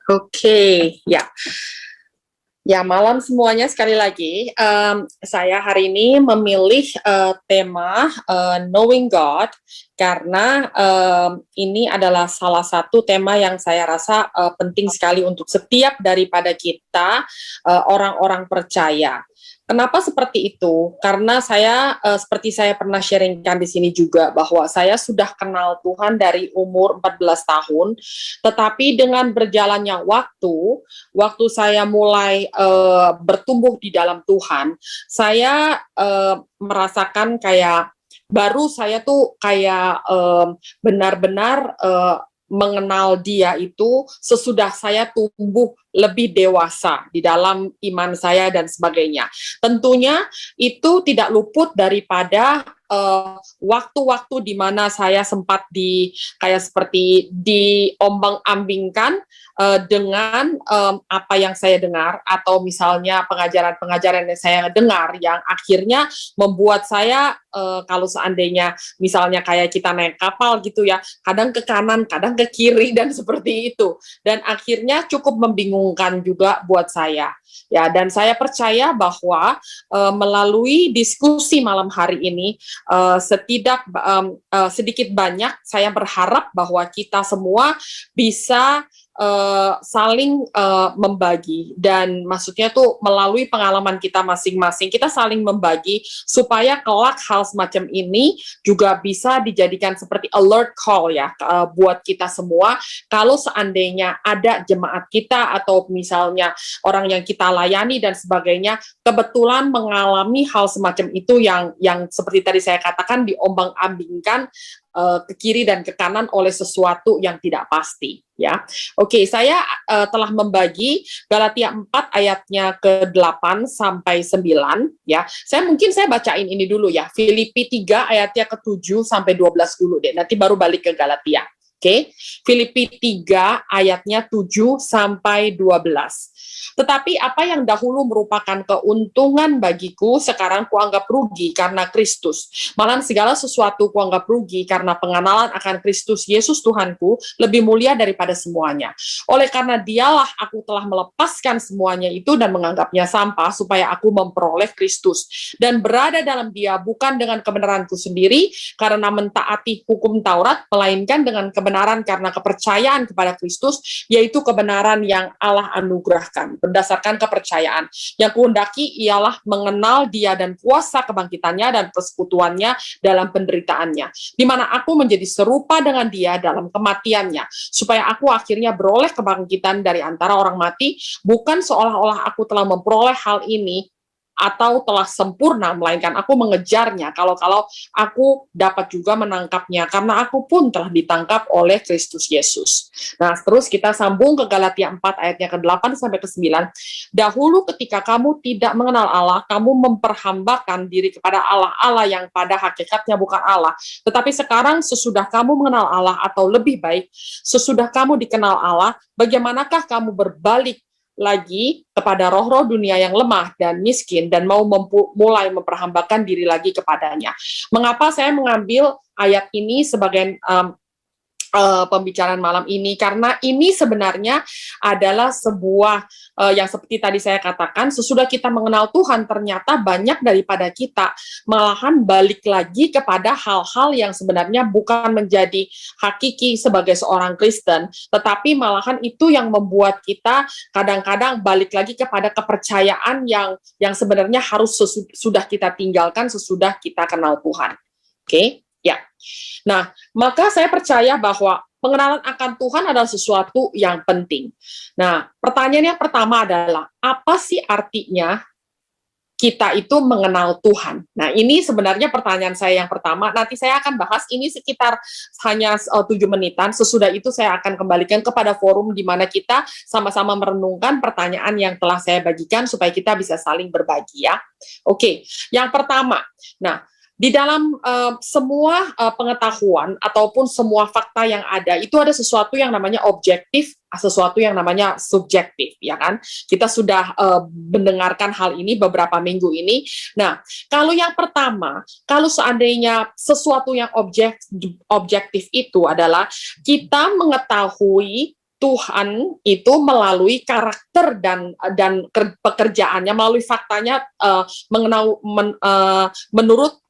Oke, ya. Ya, malam semuanya sekali lagi. Saya hari ini memilih tema Knowing God karena ini adalah salah satu tema yang saya rasa penting sekali untuk setiap daripada kita orang-orang percaya. Kenapa seperti itu? Karena saya seperti saya pernah sharingkan di sini juga bahwa saya sudah kenal Tuhan dari umur 14 tahun, tetapi dengan berjalannya waktu saya mulai bertumbuh di dalam Tuhan, saya merasakan kayak baru saya tuh kayak benar-benar mengenal dia itu sesudah saya tumbuh lebih dewasa di dalam iman saya dan sebagainya. Tentunya itu tidak luput daripada waktu-waktu di mana saya sempat kayak seperti diombang-ambingkan dengan apa yang saya dengar atau misalnya pengajaran-pengajaran yang saya dengar yang akhirnya membuat saya kalau seandainya misalnya kayak kita naik kapal gitu ya, kadang ke kanan, kadang ke kiri dan seperti itu. Dan akhirnya cukup membingungkan juga buat saya. Ya, dan saya percaya bahwa melalui diskusi malam hari ini sedikit banyak saya berharap bahwa kita semua bisa saling membagi, dan maksudnya tuh melalui pengalaman kita masing-masing kita saling membagi supaya kelak hal semacam ini juga bisa dijadikan seperti alert call ya buat kita semua kalau seandainya ada jemaat kita atau misalnya orang yang kita layani dan sebagainya kebetulan mengalami hal semacam itu yang seperti tadi saya katakan diombang-ambingkan ke kiri dan ke kanan oleh sesuatu yang tidak pasti ya. Oke, saya telah membagi Galatia 4 ayatnya ke-8 sampai 9 ya. Saya bacain ini dulu ya. Filipi 3 ayatnya ke-7 sampai 12 dulu deh. Nanti baru balik ke Galatia. Oke. Filipi 3 ayatnya 7 sampai 12. Tetapi apa yang dahulu merupakan keuntungan bagiku, sekarang kuanggap rugi karena Kristus. Malah segala sesuatu kuanggap rugi karena pengenalan akan Kristus Yesus Tuhanku lebih mulia daripada semuanya. Oleh karena dialah aku telah melepaskan semuanya itu dan menganggapnya sampah supaya aku memperoleh Kristus dan berada dalam dia bukan dengan kebenaranku sendiri karena mentaati hukum Taurat, melainkan dengan kebenaran karena kepercayaan kepada Kristus, yaitu kebenaran yang Allah anugerahkan berdasarkan kepercayaan. Yang kuhendaki ialah mengenal dia dan kuasa kebangkitannya dan persekutuannya dalam penderitaannya, di mana aku menjadi serupa dengan dia dalam kematiannya, supaya aku akhirnya beroleh kebangkitan dari antara orang mati, bukan seolah-olah aku telah memperoleh hal ini atau telah sempurna, melainkan aku mengejarnya kalau aku dapat juga menangkapnya, karena aku pun telah ditangkap oleh Kristus Yesus. Nah, terus kita sambung ke Galatia 4 ayatnya ke-8 sampai ke-9. Dahulu ketika kamu tidak mengenal Allah, kamu memperhambakan diri kepada Allah yang pada hakikatnya bukan Allah. Tetapi sekarang sesudah kamu mengenal Allah, atau lebih baik, sesudah kamu dikenal Allah, bagaimanakah kamu berbalik lagi kepada roh-roh dunia yang lemah dan miskin dan mau mulai memperhambakan diri lagi kepadanya. Mengapa saya mengambil ayat ini sebagai pembicaraan malam ini? Karena ini sebenarnya adalah sebuah yang seperti tadi saya katakan, sesudah kita mengenal Tuhan, ternyata banyak daripada kita malahan balik lagi kepada hal-hal yang sebenarnya bukan menjadi hakiki sebagai seorang Kristen, tetapi malahan itu yang membuat kita kadang-kadang balik lagi kepada kepercayaan yang sebenarnya harus sudah kita tinggalkan sesudah kita kenal Tuhan. Oke? Ya. Nah, maka saya percaya bahwa pengenalan akan Tuhan adalah sesuatu yang penting. Nah, pertanyaan yang pertama adalah, apa sih artinya kita itu mengenal Tuhan? Nah, ini sebenarnya pertanyaan saya yang pertama. Nanti saya akan bahas ini sekitar hanya 7 menitan. Sesudah itu saya akan kembalikan kepada forum di mana kita sama-sama merenungkan pertanyaan yang telah saya bagikan supaya kita bisa saling berbagi ya. Oke, yang pertama. Nah, di dalam semua pengetahuan ataupun semua fakta yang ada, itu ada sesuatu yang namanya objektif, sesuatu yang namanya subjektif, ya kan? Kita sudah mendengarkan hal ini beberapa minggu ini. Nah, kalau yang pertama, kalau seandainya sesuatu yang objektif itu adalah kita mengetahui Tuhan itu melalui karakter dan pekerjaannya, melalui faktanya, menurut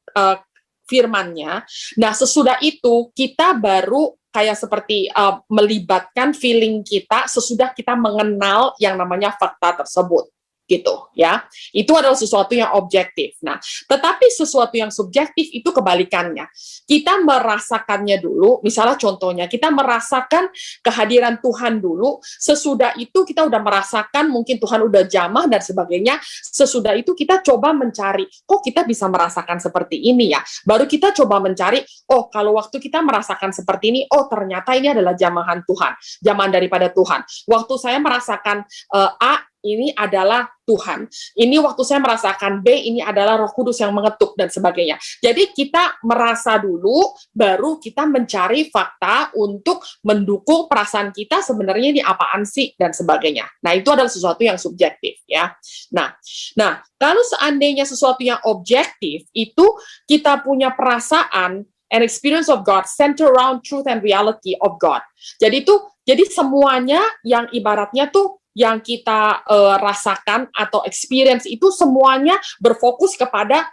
firman-Nya. Nah, sesudah itu kita baru kayak seperti melibatkan feeling kita sesudah kita mengenal yang namanya fakta tersebut. Gitu ya, itu adalah sesuatu yang objektif. Nah, tetapi sesuatu yang subjektif itu kebalikannya. Kita merasakannya dulu, misalnya contohnya kita merasakan kehadiran Tuhan dulu, sesudah itu kita udah merasakan mungkin Tuhan udah jamah dan sebagainya, sesudah itu kita coba mencari, kok kita bisa merasakan seperti ini ya, baru kita coba mencari, oh kalau waktu kita merasakan seperti ini, oh ternyata ini adalah jamahan Tuhan, jamahan daripada Tuhan. Waktu saya merasakan A, ini adalah Tuhan. Ini waktu saya merasakan B, ini adalah Roh Kudus yang mengetuk dan sebagainya. Jadi kita merasa dulu, baru kita mencari fakta untuk mendukung perasaan kita sebenarnya ini apaan sih dan sebagainya. Nah, itu adalah sesuatu yang subjektif ya. Nah, kalau seandainya sesuatu yang objektif itu kita punya perasaan and experience of God center around truth and reality of God. Jadi semuanya yang ibaratnya tuh yang kita rasakan atau experience itu semuanya berfokus kepada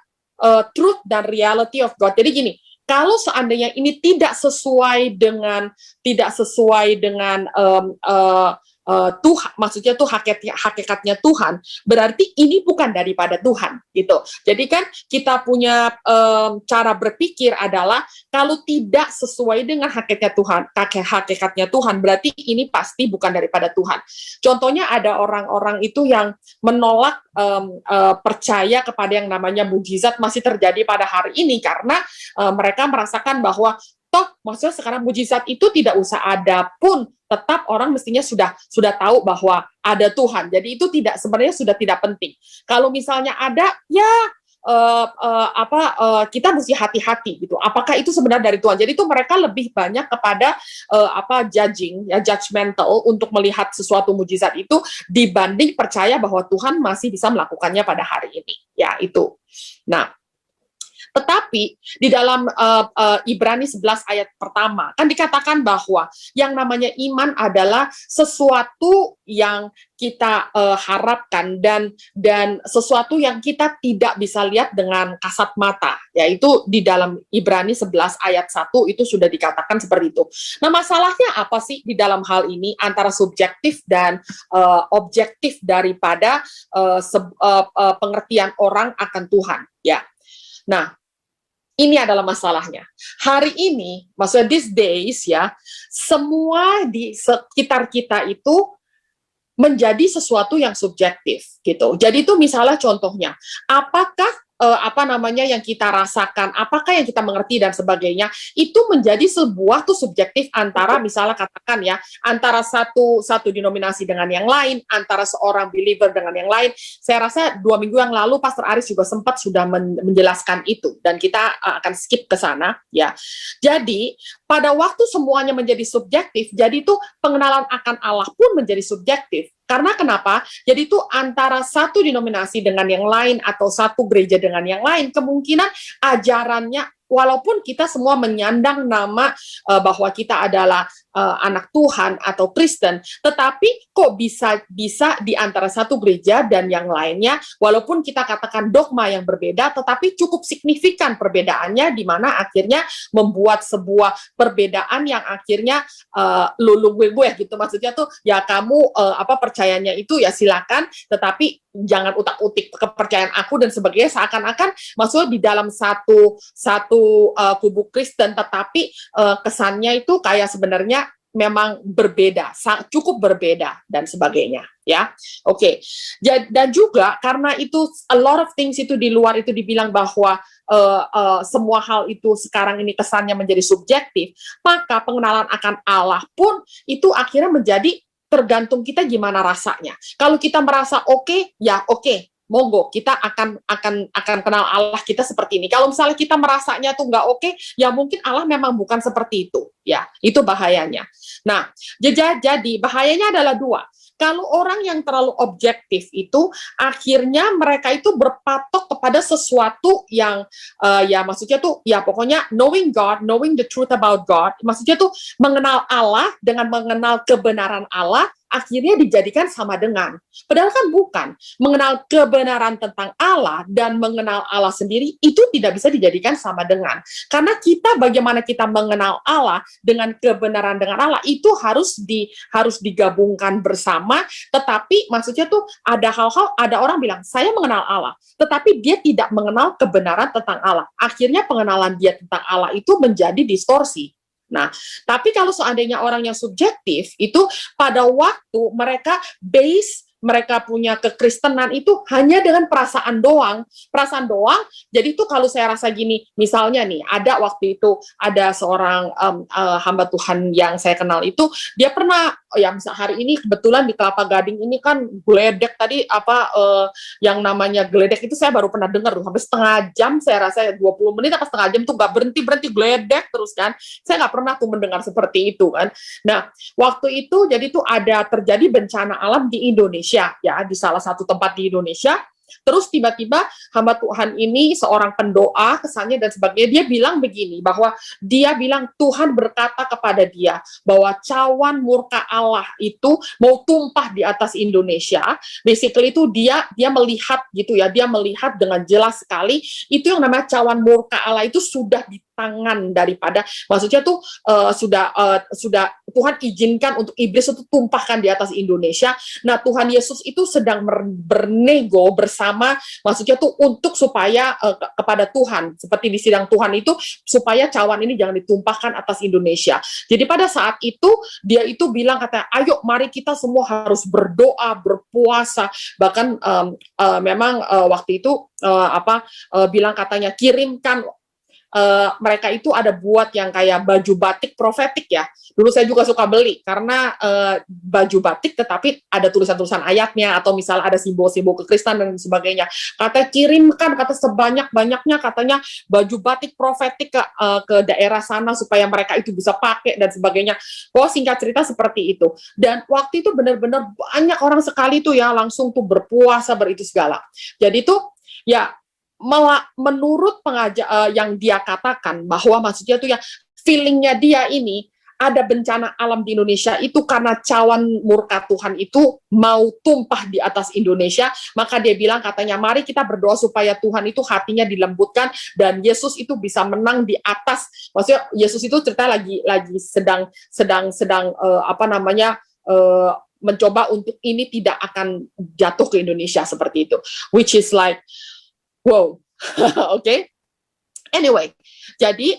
truth dan reality of God. Jadi gini, kalau seandainya ini tidak sesuai dengan Tuhan, maksudnya tuh hakikatnya Tuhan, berarti ini bukan daripada Tuhan, gitu. Jadi kan kita punya cara berpikir adalah kalau tidak sesuai dengan hakikatnya Tuhan, berarti ini pasti bukan daripada Tuhan. Contohnya ada orang-orang itu yang menolak percaya kepada yang namanya mujizat masih terjadi pada hari ini karena mereka merasakan bahwa maksudnya sekarang mujizat itu tidak usah ada pun tetap orang mestinya sudah tahu bahwa ada Tuhan. Jadi itu sebenarnya sudah tidak penting. Kalau misalnya ada, ya kita mesti hati-hati gitu. Apakah itu sebenarnya dari Tuhan? Jadi itu mereka lebih banyak kepada judgmental untuk melihat sesuatu mujizat itu dibanding percaya bahwa Tuhan masih bisa melakukannya pada hari ini. Ya itu. Nah. Tetapi di dalam Ibrani 11 ayat pertama, kan dikatakan bahwa yang namanya iman adalah sesuatu yang kita harapkan dan sesuatu yang kita tidak bisa lihat dengan kasat mata, yaitu di dalam Ibrani 11 ayat 1 itu sudah dikatakan seperti itu. Nah, masalahnya apa sih di dalam hal ini antara subjektif dan objektif daripada pengertian orang akan Tuhan, ya. Nah, ini adalah masalahnya. Hari ini, maksudnya these days ya, semua di sekitar kita itu menjadi sesuatu yang subjektif gitu. Jadi itu misalnya contohnya, apakah yang kita rasakan, apakah yang kita mengerti dan sebagainya, itu menjadi sebuah tuh subjektif antara misalnya katakan ya, antara satu denominasi dengan yang lain, antara seorang believer dengan yang lain. Saya rasa 2 minggu yang lalu Pastor Aris juga sempat sudah menjelaskan itu dan kita akan skip ke sana ya. Jadi pada waktu semuanya menjadi subjektif, jadi itu pengenalan akan Allah pun menjadi subjektif. Karena kenapa? Jadi itu antara satu denominasi dengan yang lain atau satu gereja dengan yang lain, kemungkinan ajarannya, walaupun kita semua menyandang nama bahwa kita adalah anak Tuhan atau Kristen, tetapi kok bisa di antara satu gereja dan yang lainnya, walaupun kita katakan dogma yang berbeda, tetapi cukup signifikan perbedaannya, di mana akhirnya membuat sebuah perbedaan yang akhirnya lulu gue gitu, maksudnya tuh ya kamu percayanya itu ya silakan, tetapi jangan utak-utik kepercayaan aku dan sebagainya, seakan-akan maksudnya di dalam satu kubu Kristen, tetapi kesannya itu kayak sebenarnya memang berbeda, cukup berbeda dan sebagainya ya. Oke. Dan juga karena itu a lot of things itu di luar itu dibilang bahwa semua hal itu sekarang ini kesannya menjadi subjektif, maka pengenalan akan Allah pun itu akhirnya menjadi tergantung kita gimana rasanya. Kalau kita merasa oke, ya oke. monggo kita akan kenal Allah kita seperti ini. Kalau misalnya kita merasanya tuh nggak oke, ya mungkin Allah memang bukan seperti itu, ya itu bahayanya. Nah, jadi bahayanya adalah dua. Kalau orang yang terlalu objektif itu akhirnya mereka itu berpatok kepada sesuatu yang ya maksudnya tuh ya pokoknya knowing God, knowing the truth about God, maksudnya tuh mengenal Allah dengan mengenal kebenaran Allah akhirnya dijadikan sama dengan. Padahal kan bukan. Mengenal kebenaran tentang Allah dan mengenal Allah sendiri itu tidak bisa dijadikan sama dengan. Karena kita bagaimana kita mengenal Allah dengan kebenaran dengan Allah itu harus digabungkan bersama, tetapi maksudnya tuh ada hal-hal, ada orang bilang saya mengenal Allah, tetapi dia tidak mengenal kebenaran tentang Allah. Akhirnya pengenalan dia tentang Allah itu menjadi distorsi. Nah, tapi kalau seandainya orang yang subjektif itu pada waktu mereka punya kekristenan itu hanya dengan perasaan doang, Jadi itu kalau saya rasa gini, misalnya nih, ada waktu itu ada seorang hamba Tuhan yang saya kenal itu, dia pernah yang hari ini kebetulan di Kelapa Gading ini kan geledek tadi yang namanya geledek itu saya baru pernah dengar tuh sampai setengah jam, saya rasa 20 menit apa setengah jam tuh nggak berhenti geledek terus kan. Saya nggak pernah tuh mendengar seperti itu kan. Nah, waktu itu jadi tuh ada terjadi bencana alam di Indonesia ya, di salah satu tempat di Indonesia. Terus tiba-tiba hamba Tuhan ini seorang pendoa kesannya dan sebagainya, dia bilang begini, bahwa dia bilang Tuhan berkata kepada dia bahwa cawan murka Allah itu mau tumpah di atas Indonesia. Basically itu dia melihat gitu ya, dia melihat dengan jelas sekali itu yang namanya cawan murka Allah itu sudah di tangan daripada, maksudnya tuh sudah Tuhan izinkan untuk iblis itu tumpahkan di atas Indonesia. Nah, Tuhan Yesus itu sedang bernego bersama, maksudnya tuh untuk supaya kepada Tuhan, seperti di sidang Tuhan itu, supaya cawan ini jangan ditumpahkan atas Indonesia. Jadi pada saat itu dia itu bilang katanya, ayo mari kita semua harus berdoa, berpuasa, bahkan memang waktu itu bilang katanya kirimkan. Mereka itu ada buat yang kayak baju batik profetik ya. Dulu saya juga suka beli karena baju batik tetapi ada tulisan-tulisan ayatnya atau misalnya ada simbol-simbol kekristenan dan sebagainya. Kata kirimkan, kata sebanyak-banyaknya katanya baju batik profetik ke daerah sana supaya mereka itu bisa pakai dan sebagainya. Pokoknya singkat cerita seperti itu. Dan waktu itu benar-benar banyak orang sekali tuh ya langsung tuh berpuasa beritu segala. Jadi tuh ya menurut yang dia katakan bahwa maksudnya tuh ya feelingnya dia ini ada bencana alam di Indonesia itu karena cawan murka Tuhan itu mau tumpah di atas Indonesia, maka dia bilang katanya mari kita berdoa supaya Tuhan itu hatinya dilembutkan dan Yesus itu bisa menang di atas. Maksudnya Yesus itu cerita lagi sedang mencoba untuk ini tidak akan jatuh ke Indonesia seperti itu, which is like wow. Okay. Anyway, jadi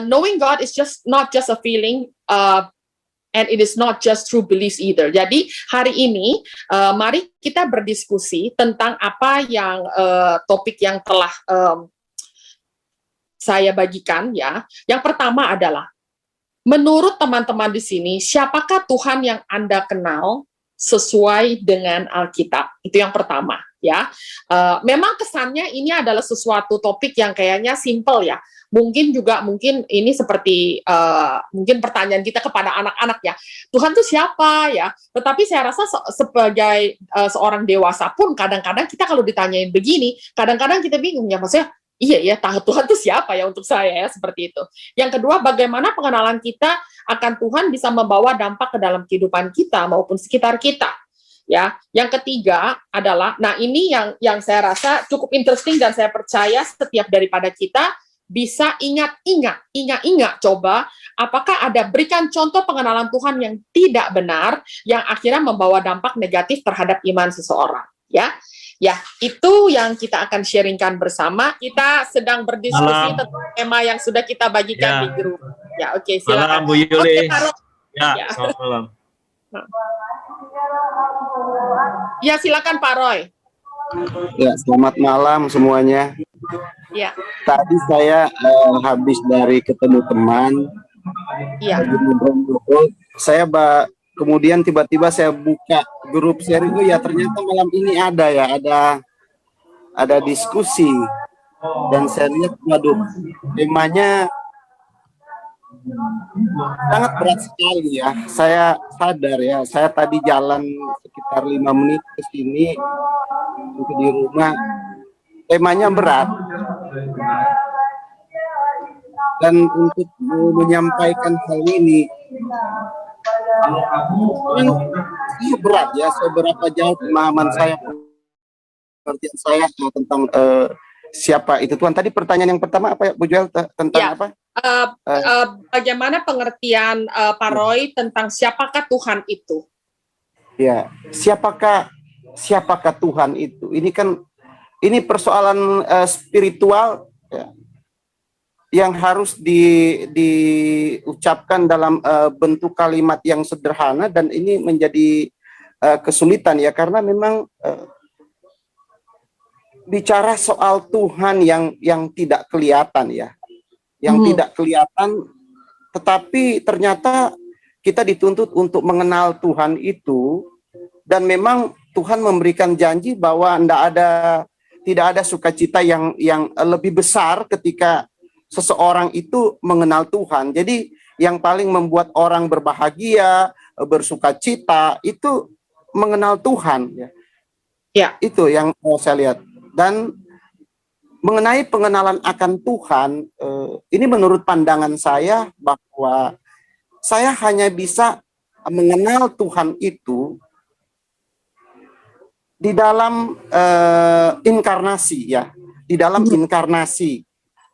knowing God is not just a feeling, and it is not just true beliefs either. Jadi hari ini mari kita berdiskusi tentang apa yang topik yang telah saya bagikan ya. Yang pertama adalah menurut teman-teman di sini, siapakah Tuhan yang Anda kenal sesuai dengan Alkitab? Itu yang pertama ya. Memang kesannya ini adalah sesuatu topik yang kayaknya simple ya. Mungkin ini seperti mungkin pertanyaan kita kepada anak-anak ya. Tuhan itu siapa ya? Tetapi saya rasa sebagai seorang dewasa pun kadang-kadang kita kalau ditanyain begini, kadang-kadang kita bingung ya, maksudnya iya ya, Tuhan itu siapa ya untuk saya ya, seperti itu. Yang kedua, bagaimana pengenalan kita akan Tuhan bisa membawa dampak ke dalam kehidupan kita maupun sekitar kita. Ya, yang ketiga adalah, nah ini yang saya rasa cukup interesting dan saya percaya setiap daripada kita bisa ingat coba apakah ada berikan contoh pengenalan Tuhan yang tidak benar yang akhirnya membawa dampak negatif terhadap iman seseorang. Ya, itu yang kita akan sharingkan bersama. Kita sedang berdiskusi tentang tema yang sudah kita bagikan di grup. Ya, oke, silakan. Malam, Bu Yuli. Ya. Selamat malam. Ya, silakan Pak Roy. Ya, selamat malam semuanya. Ya. Tadi saya habis dari ketemu teman. Iya. Saya kemudian tiba-tiba saya buka grup sharing, oh ya ternyata malam ini ada ya, ada diskusi, dan saya lihat, waduh, temanya sangat berat sekali ya. Saya sadar ya, saya tadi jalan sekitar 5 menit ke sini di rumah, temanya berat. Dan untuk menyampaikan hal ini, ini berat ya, seberapa jauh pemahaman saya, pengertian saya tentang siapa itu Tuhan. Tadi pertanyaan yang pertama apa ya, Bu Joel, tentang ya, apa? Bagaimana pengertian Pak Roy tentang siapakah Tuhan itu? Ya, siapakah Tuhan itu? Ini persoalan spiritual ya, yang harus diucapkan dalam bentuk kalimat yang sederhana, dan ini menjadi kesulitan ya, karena memang bicara soal Tuhan yang tidak kelihatan ya, yang tidak kelihatan, tetapi ternyata kita dituntut untuk mengenal Tuhan itu, dan memang Tuhan memberikan janji bahwa tidak ada sukacita yang lebih besar ketika seseorang itu mengenal Tuhan. Jadi yang paling membuat orang berbahagia, bersukacita itu mengenal Tuhan ya. Ya. Itu yang saya lihat. Dan mengenai pengenalan akan Tuhan, ini menurut pandangan saya bahwa saya hanya bisa mengenal Tuhan itu di dalam inkarnasi ya, di dalam inkarnasi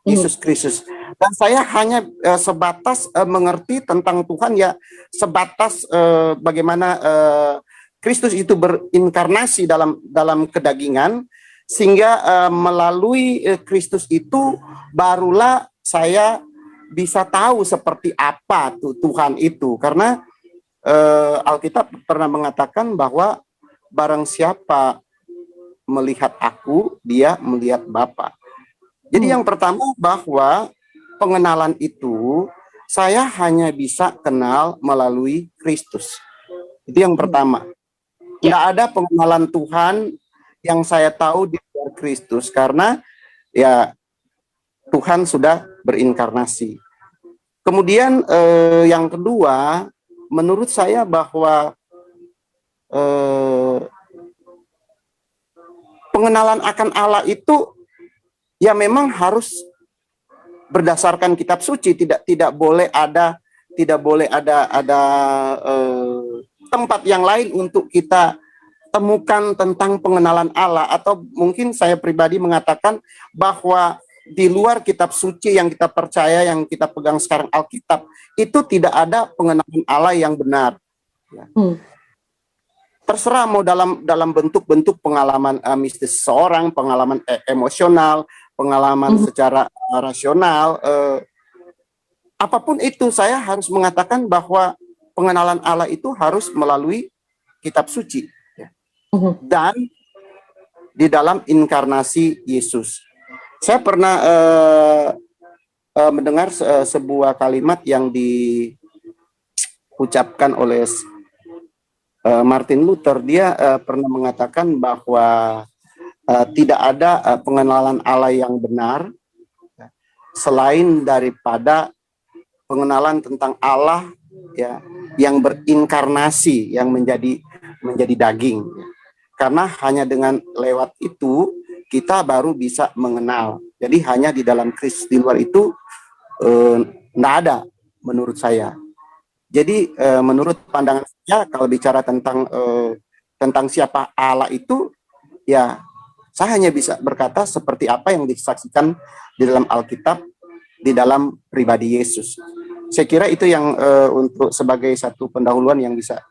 Yesus Kristus. Dan saya hanya sebatas mengerti tentang Tuhan ya, sebatas bagaimana Kristus itu berinkarnasi dalam kedagingan, sehingga melalui Kristus itu barulah saya bisa tahu seperti apa tuh Tuhan itu. Karena Alkitab pernah mengatakan bahwa barang siapa melihat aku, dia melihat Bapa. Jadi yang pertama, bahwa pengenalan itu saya hanya bisa kenal melalui Kristus. Itu yang pertama. Tidak ada pengenalan Tuhan yang saya tahu di luar Kristus, karena ya Tuhan sudah berinkarnasi. Kemudian yang kedua, menurut saya bahwa pengenalan akan Allah itu ya memang harus berdasarkan kitab suci, tidak boleh ada tempat yang lain untuk kita temukan tentang pengenalan Allah. Atau mungkin saya pribadi mengatakan bahwa di luar kitab suci yang kita percaya, yang kita pegang sekarang, Alkitab, itu tidak ada pengenalan Allah yang benar ya. Terserah mau dalam bentuk-bentuk pengalaman mistis seseorang, pengalaman emosional, pengalaman secara rasional, apapun itu, saya harus mengatakan bahwa pengenalan Allah itu harus melalui kitab suci ya. Dan di dalam inkarnasi Yesus. Saya pernah mendengar sebuah kalimat yang diucapkan oleh Martin Luther. Dia pernah mengatakan bahwa tidak ada pengenalan Allah yang benar selain daripada pengenalan tentang Allah ya, yang berinkarnasi, yang menjadi daging. Karena hanya dengan lewat itu kita baru bisa mengenal. Jadi hanya di dalam Kristus, di luar itu tidak ada menurut saya. Jadi menurut pandangan saya, kalau bicara tentang siapa Allah itu, ya saya hanya bisa berkata seperti apa yang disaksikan di dalam Alkitab, di dalam pribadi Yesus. Saya kira itu yang untuk sebagai satu pendahuluan yang bisa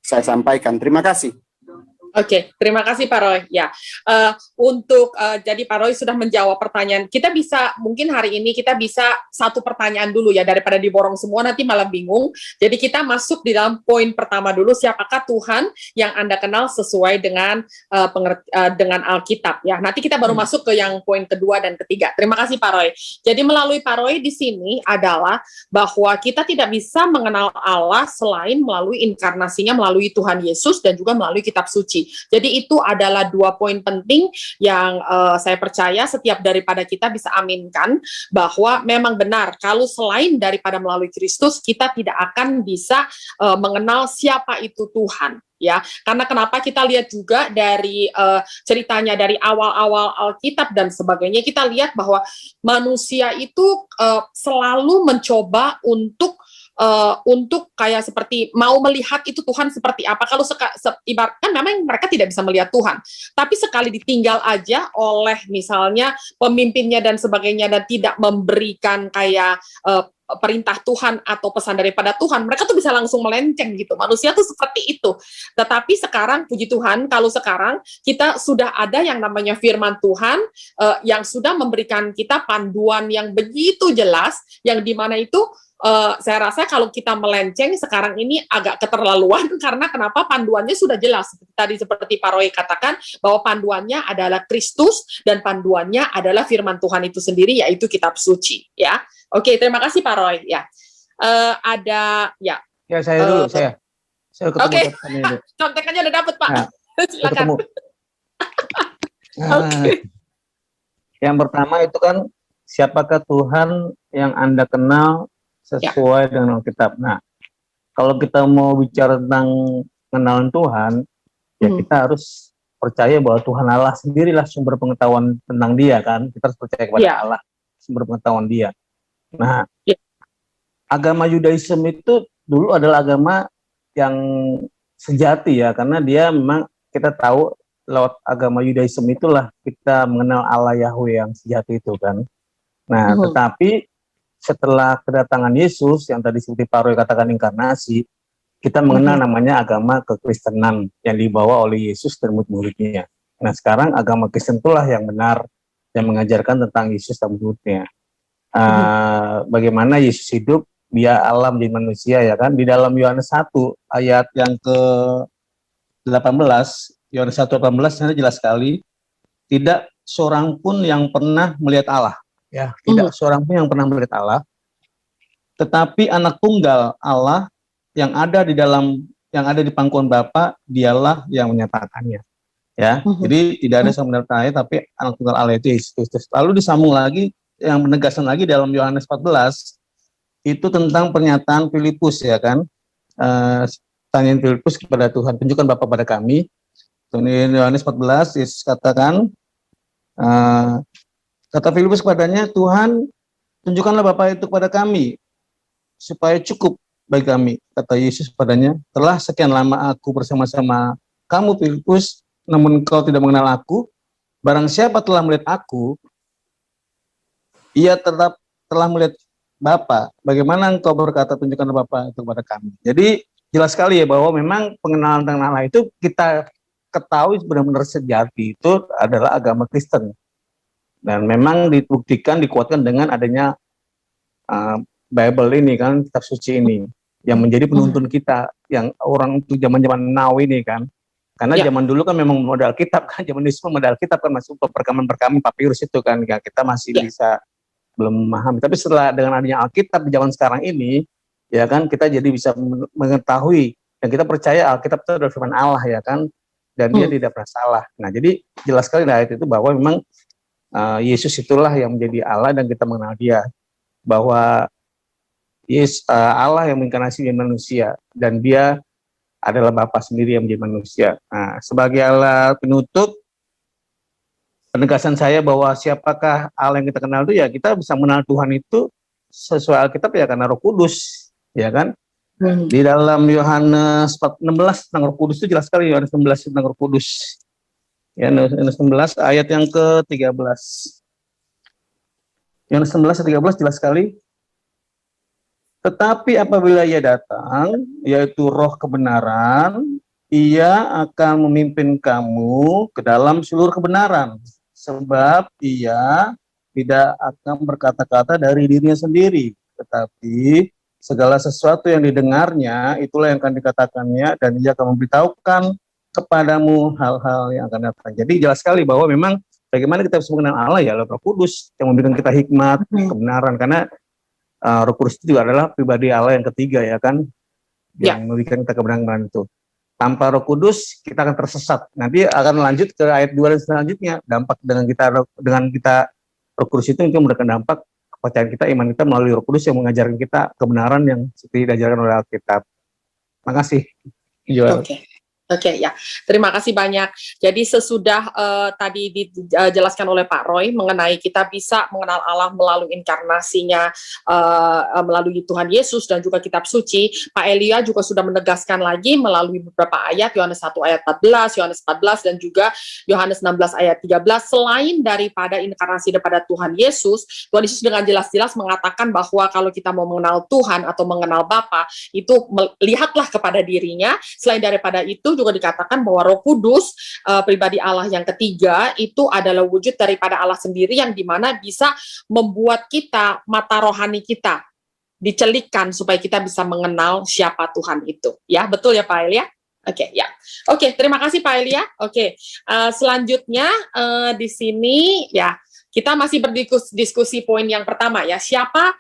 saya sampaikan. Terima kasih. Oke, terima kasih Pak Roy. Ya, jadi Pak Roy sudah menjawab pertanyaan. Kita bisa mungkin hari ini kita bisa satu pertanyaan dulu ya daripada diborong semua nanti malah bingung. Jadi kita masuk di dalam poin pertama dulu. Siapakah Tuhan yang Anda kenal sesuai dengan dengan Alkitab? Ya, nanti kita baru masuk ke yang poin kedua dan ketiga. Terima kasih Pak Roy. Jadi melalui Pak Roy di sini adalah bahwa kita tidak bisa mengenal Allah selain melalui inkarnasinya melalui Tuhan Yesus dan juga melalui kitab suci. Jadi itu adalah dua poin penting yang saya percaya setiap daripada kita bisa aminkan bahwa memang benar kalau selain daripada melalui Kristus kita tidak akan bisa mengenal siapa itu Tuhan. Ya, karena kenapa kita lihat juga dari ceritanya dari awal-awal Alkitab dan sebagainya, kita lihat bahwa manusia itu selalu mencoba untuk kayak seperti mau melihat itu Tuhan seperti apa. Kalau ibaratkan memang mereka tidak bisa melihat Tuhan, tapi sekali ditinggal aja oleh misalnya pemimpinnya dan sebagainya dan tidak memberikan kayak perintah Tuhan atau pesan daripada Tuhan, mereka tuh bisa langsung melenceng gitu. Manusia tuh seperti itu. Tetapi sekarang puji Tuhan, kalau sekarang kita sudah ada yang namanya firman Tuhan yang sudah memberikan kita panduan yang begitu jelas, yang dimana itu saya rasa kalau kita melenceng sekarang ini agak keterlaluan karena kenapa panduannya sudah jelas. Tadi seperti Pak Roy katakan bahwa panduannya adalah Kristus dan panduannya adalah firman Tuhan itu sendiri yaitu kitab suci ya. Oke, terima kasih Pak Roy ya. Ada ya. Ya saya dulu saya ketemu. Oke. Contekannya udah dapet Pak. Nah, silakan. Oke. Yang pertama itu kan siapakah Tuhan yang Anda kenal sesuai dengan Alkitab. Nah, kalau kita mau bicara tentang pengenalan Tuhan, ya kita harus percaya bahwa Tuhan Allah sendirilah sumber pengetahuan tentang Dia kan. Kita harus percaya kepada Allah, sumber pengetahuan Dia. Nah, agama Yudaism itu dulu adalah agama yang sejati ya, karena dia memang kita tahu lewat agama Yudaism itulah kita mengenal Allah Yahweh yang sejati itu kan. Nah, tetapi setelah kedatangan Yesus yang tadi seperti Pak Roy katakan inkarnasi, kita mengenal namanya agama kekristenan yang dibawa oleh Yesus dan murid-muridnya. Nah, sekarang agama Kristen itulah yang benar yang mengajarkan tentang Yesus dan murid-muridnya. Bagaimana Yesus hidup, dia Allah menjadi manusia ya kan. Di dalam Yohanes 1 ayat yang ke-18, Yohanes 1:18 sana jelas sekali, tidak seorang pun yang pernah melihat Allah. Ya, tidak seorang pun yang pernah melihat Allah, tetapi anak tunggal Allah yang ada di pangkuan Bapa, dialah yang menyatakannya. Ya, jadi tidak ada yang melihat Allah, tapi anak tunggal Allah itu Yesus Kristus. Lalu disambung lagi yang menegaskan lagi dalam Yohanes 14 itu tentang pernyataan Filipus ya kan. Tanyain Filipus kepada Tuhan, tunjukkan Bapa pada kami. Yohanes 14 Yesus katakan, kata Filipus kepadanya, Tuhan, tunjukkanlah Bapa itu kepada kami, supaya cukup bagi kami. Kata Yesus kepadanya, telah sekian lama aku bersama-sama kamu Filipus, namun engkau tidak mengenal aku. Barang siapa telah melihat aku, ia tetap telah melihat Bapa. Bagaimana engkau berkata, tunjukkanlah Bapa itu kepada kami. Jadi jelas sekali ya bahwa memang pengenalan tentang Allah itu kita ketahui benar-benar sejati itu adalah agama Kristen. Dan memang dibuktikan, dikuatkan dengan adanya Bible ini kan, kitab suci ini, yang menjadi penuntun kita, yang orang untuk zaman-zaman now ini kan. Karena zaman dulu kan memang modal kitab kan, zaman Yesus modal kitab kan, masuk perkaman-perkaman papirus itu kan, ya, kita masih bisa belum memahami. Tapi setelah dengan adanya Alkitab di zaman sekarang ini, ya kan, kita jadi bisa mengetahui, dan kita percaya Alkitab itu adalah firman Allah ya kan, dan dia tidak pernah salah. Nah, jadi jelas sekali ayat itu bahwa memang Yesus itulah yang menjadi Allah dan kita mengenal dia, bahwa Allah yang menginkarnasi menjadi manusia dan dia adalah Bapa sendiri yang menjadi manusia. Nah, sebagai alat penutup penegasan saya bahwa siapakah Allah yang kita kenal itu ya kita bisa mengenal Tuhan itu sesuai Alkitab ya karena Roh Kudus, ya kan? Di dalam Yohanes 16 tentang Roh Kudus itu jelas sekali, Yohanes 16 tentang Roh Kudus. Ya, Yohanes 16 ayat yang ke-13. Yohanes 16 ayat 13 jelas sekali. Tetapi apabila ia datang, yaitu Roh kebenaran, Ia akan memimpin kamu ke dalam seluruh kebenaran, sebab ia tidak akan berkata-kata dari dirinya sendiri, tetapi segala sesuatu yang didengarnya, itulah yang akan dikatakannya, dan ia akan memberitahukan kepadamu hal-hal yang akan datang. Jadi jelas sekali bahwa memang bagaimana kita bisa mengenal Allah ya, Roh Kudus yang memberikan kita hikmat, kebenaran, karena Roh Kudus itu juga adalah pribadi Allah yang ketiga ya kan, yang memberikan kita kebenaran itu. Tanpa Roh Kudus kita akan tersesat. Nanti akan lanjut ke ayat 2 dan selanjutnya. Dampak dengan kita Roh Kudus itu memberikan dampak kepercayaan kita, iman kita melalui Roh Kudus yang mengajarkan kita kebenaran yang seperti diajarkan oleh Alkitab. Terima kasih. Oke, ya. Terima kasih banyak. Jadi sesudah tadi dijelaskan oleh Pak Roy mengenai kita bisa mengenal Allah melalui inkarnasinya, melalui Tuhan Yesus dan juga kitab suci, Pak Elia juga sudah menegaskan lagi melalui beberapa ayat, Yohanes 1 ayat 14, Yohanes 14 dan juga Yohanes 16 ayat 13, selain daripada inkarnasi daripada Tuhan Yesus dengan jelas-jelas mengatakan bahwa kalau kita mau mengenal Tuhan atau mengenal Bapa, itu lihatlah kepada dirinya. Selain daripada itu juga dikatakan bahwa Roh Kudus, pribadi Allah yang ketiga, itu adalah wujud daripada Allah sendiri yang dimana bisa membuat kita, mata rohani kita dicelikkan supaya kita bisa mengenal siapa Tuhan itu. Ya, betul ya Pak Elia? Oke, ya. Oke, terima kasih Pak Elia. Oke, selanjutnya di sini ya kita masih berdiskusi poin yang pertama ya. Siapa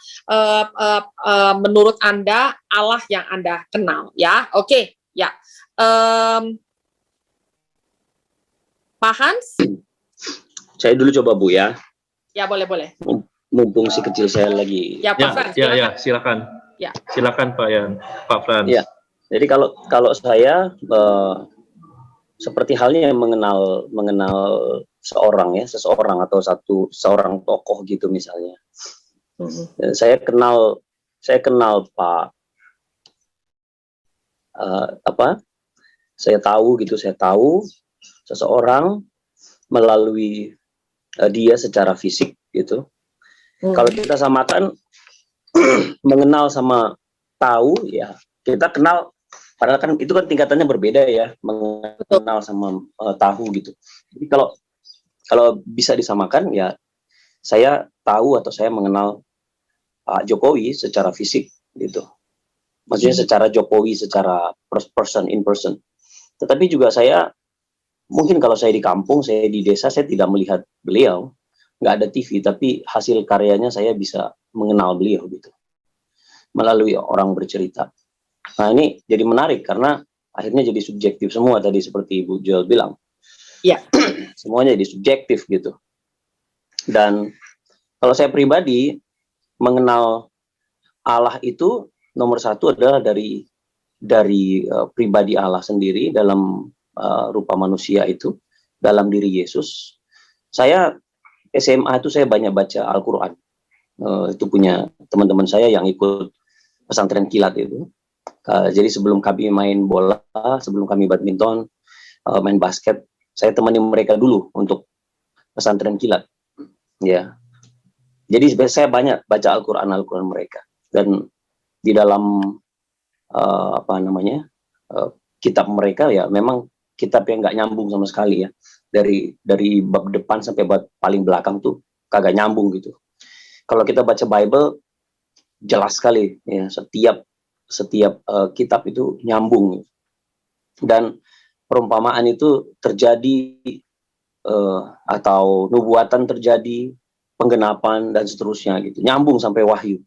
menurut Anda Allah yang Anda kenal ya? Oke, ya. Pak Hans? Saya dulu coba Bu ya. Ya boleh. Mumpung si kecil saya lagi. Ya Pak Frans. Silakan. Ya. Silakan Pak Frans. Ya. Jadi kalau saya seperti halnya yang mengenal seseorang atau seorang tokoh gitu misalnya. Saya kenal Pak saya tahu seseorang melalui dia secara fisik gitu. Kalau kita samakan mengenal sama tahu ya, kita kenal padahal kan itu kan tingkatannya berbeda ya, mengenal sama tahu gitu. Jadi kalau bisa disamakan ya, saya tahu atau saya mengenal Pak Jokowi secara fisik gitu. Maksudnya secara Jokowi, secara in person. Tetapi juga saya, mungkin kalau saya di kampung, saya di desa, saya tidak melihat beliau, nggak ada TV, tapi hasil karyanya saya bisa mengenal beliau gitu, melalui orang bercerita. Nah ini jadi menarik, karena akhirnya jadi subjektif semua tadi seperti Ibu Joel bilang. Ya. Semuanya jadi subjektif gitu. Dan kalau saya pribadi, mengenal Allah itu, nomor satu adalah dari pribadi Allah sendiri dalam rupa manusia itu, dalam diri Yesus. Saya SMA itu saya banyak baca Al-Quran. Itu punya teman-teman saya yang ikut pesantren kilat itu. Jadi sebelum kami main bola, sebelum kami badminton, main basket, saya temani mereka dulu untuk pesantren kilat. Ya. Jadi saya banyak baca Al-Quran mereka. Dan di dalam kitab mereka ya memang kitab yang nggak nyambung sama sekali ya, dari bab depan sampai bab paling belakang tuh kagak nyambung gitu. Kalau kita baca Bible jelas sekali ya, setiap kitab itu nyambung dan perumpamaan itu terjadi atau nubuatan terjadi, penggenapan dan seterusnya gitu, nyambung sampai Wahyu.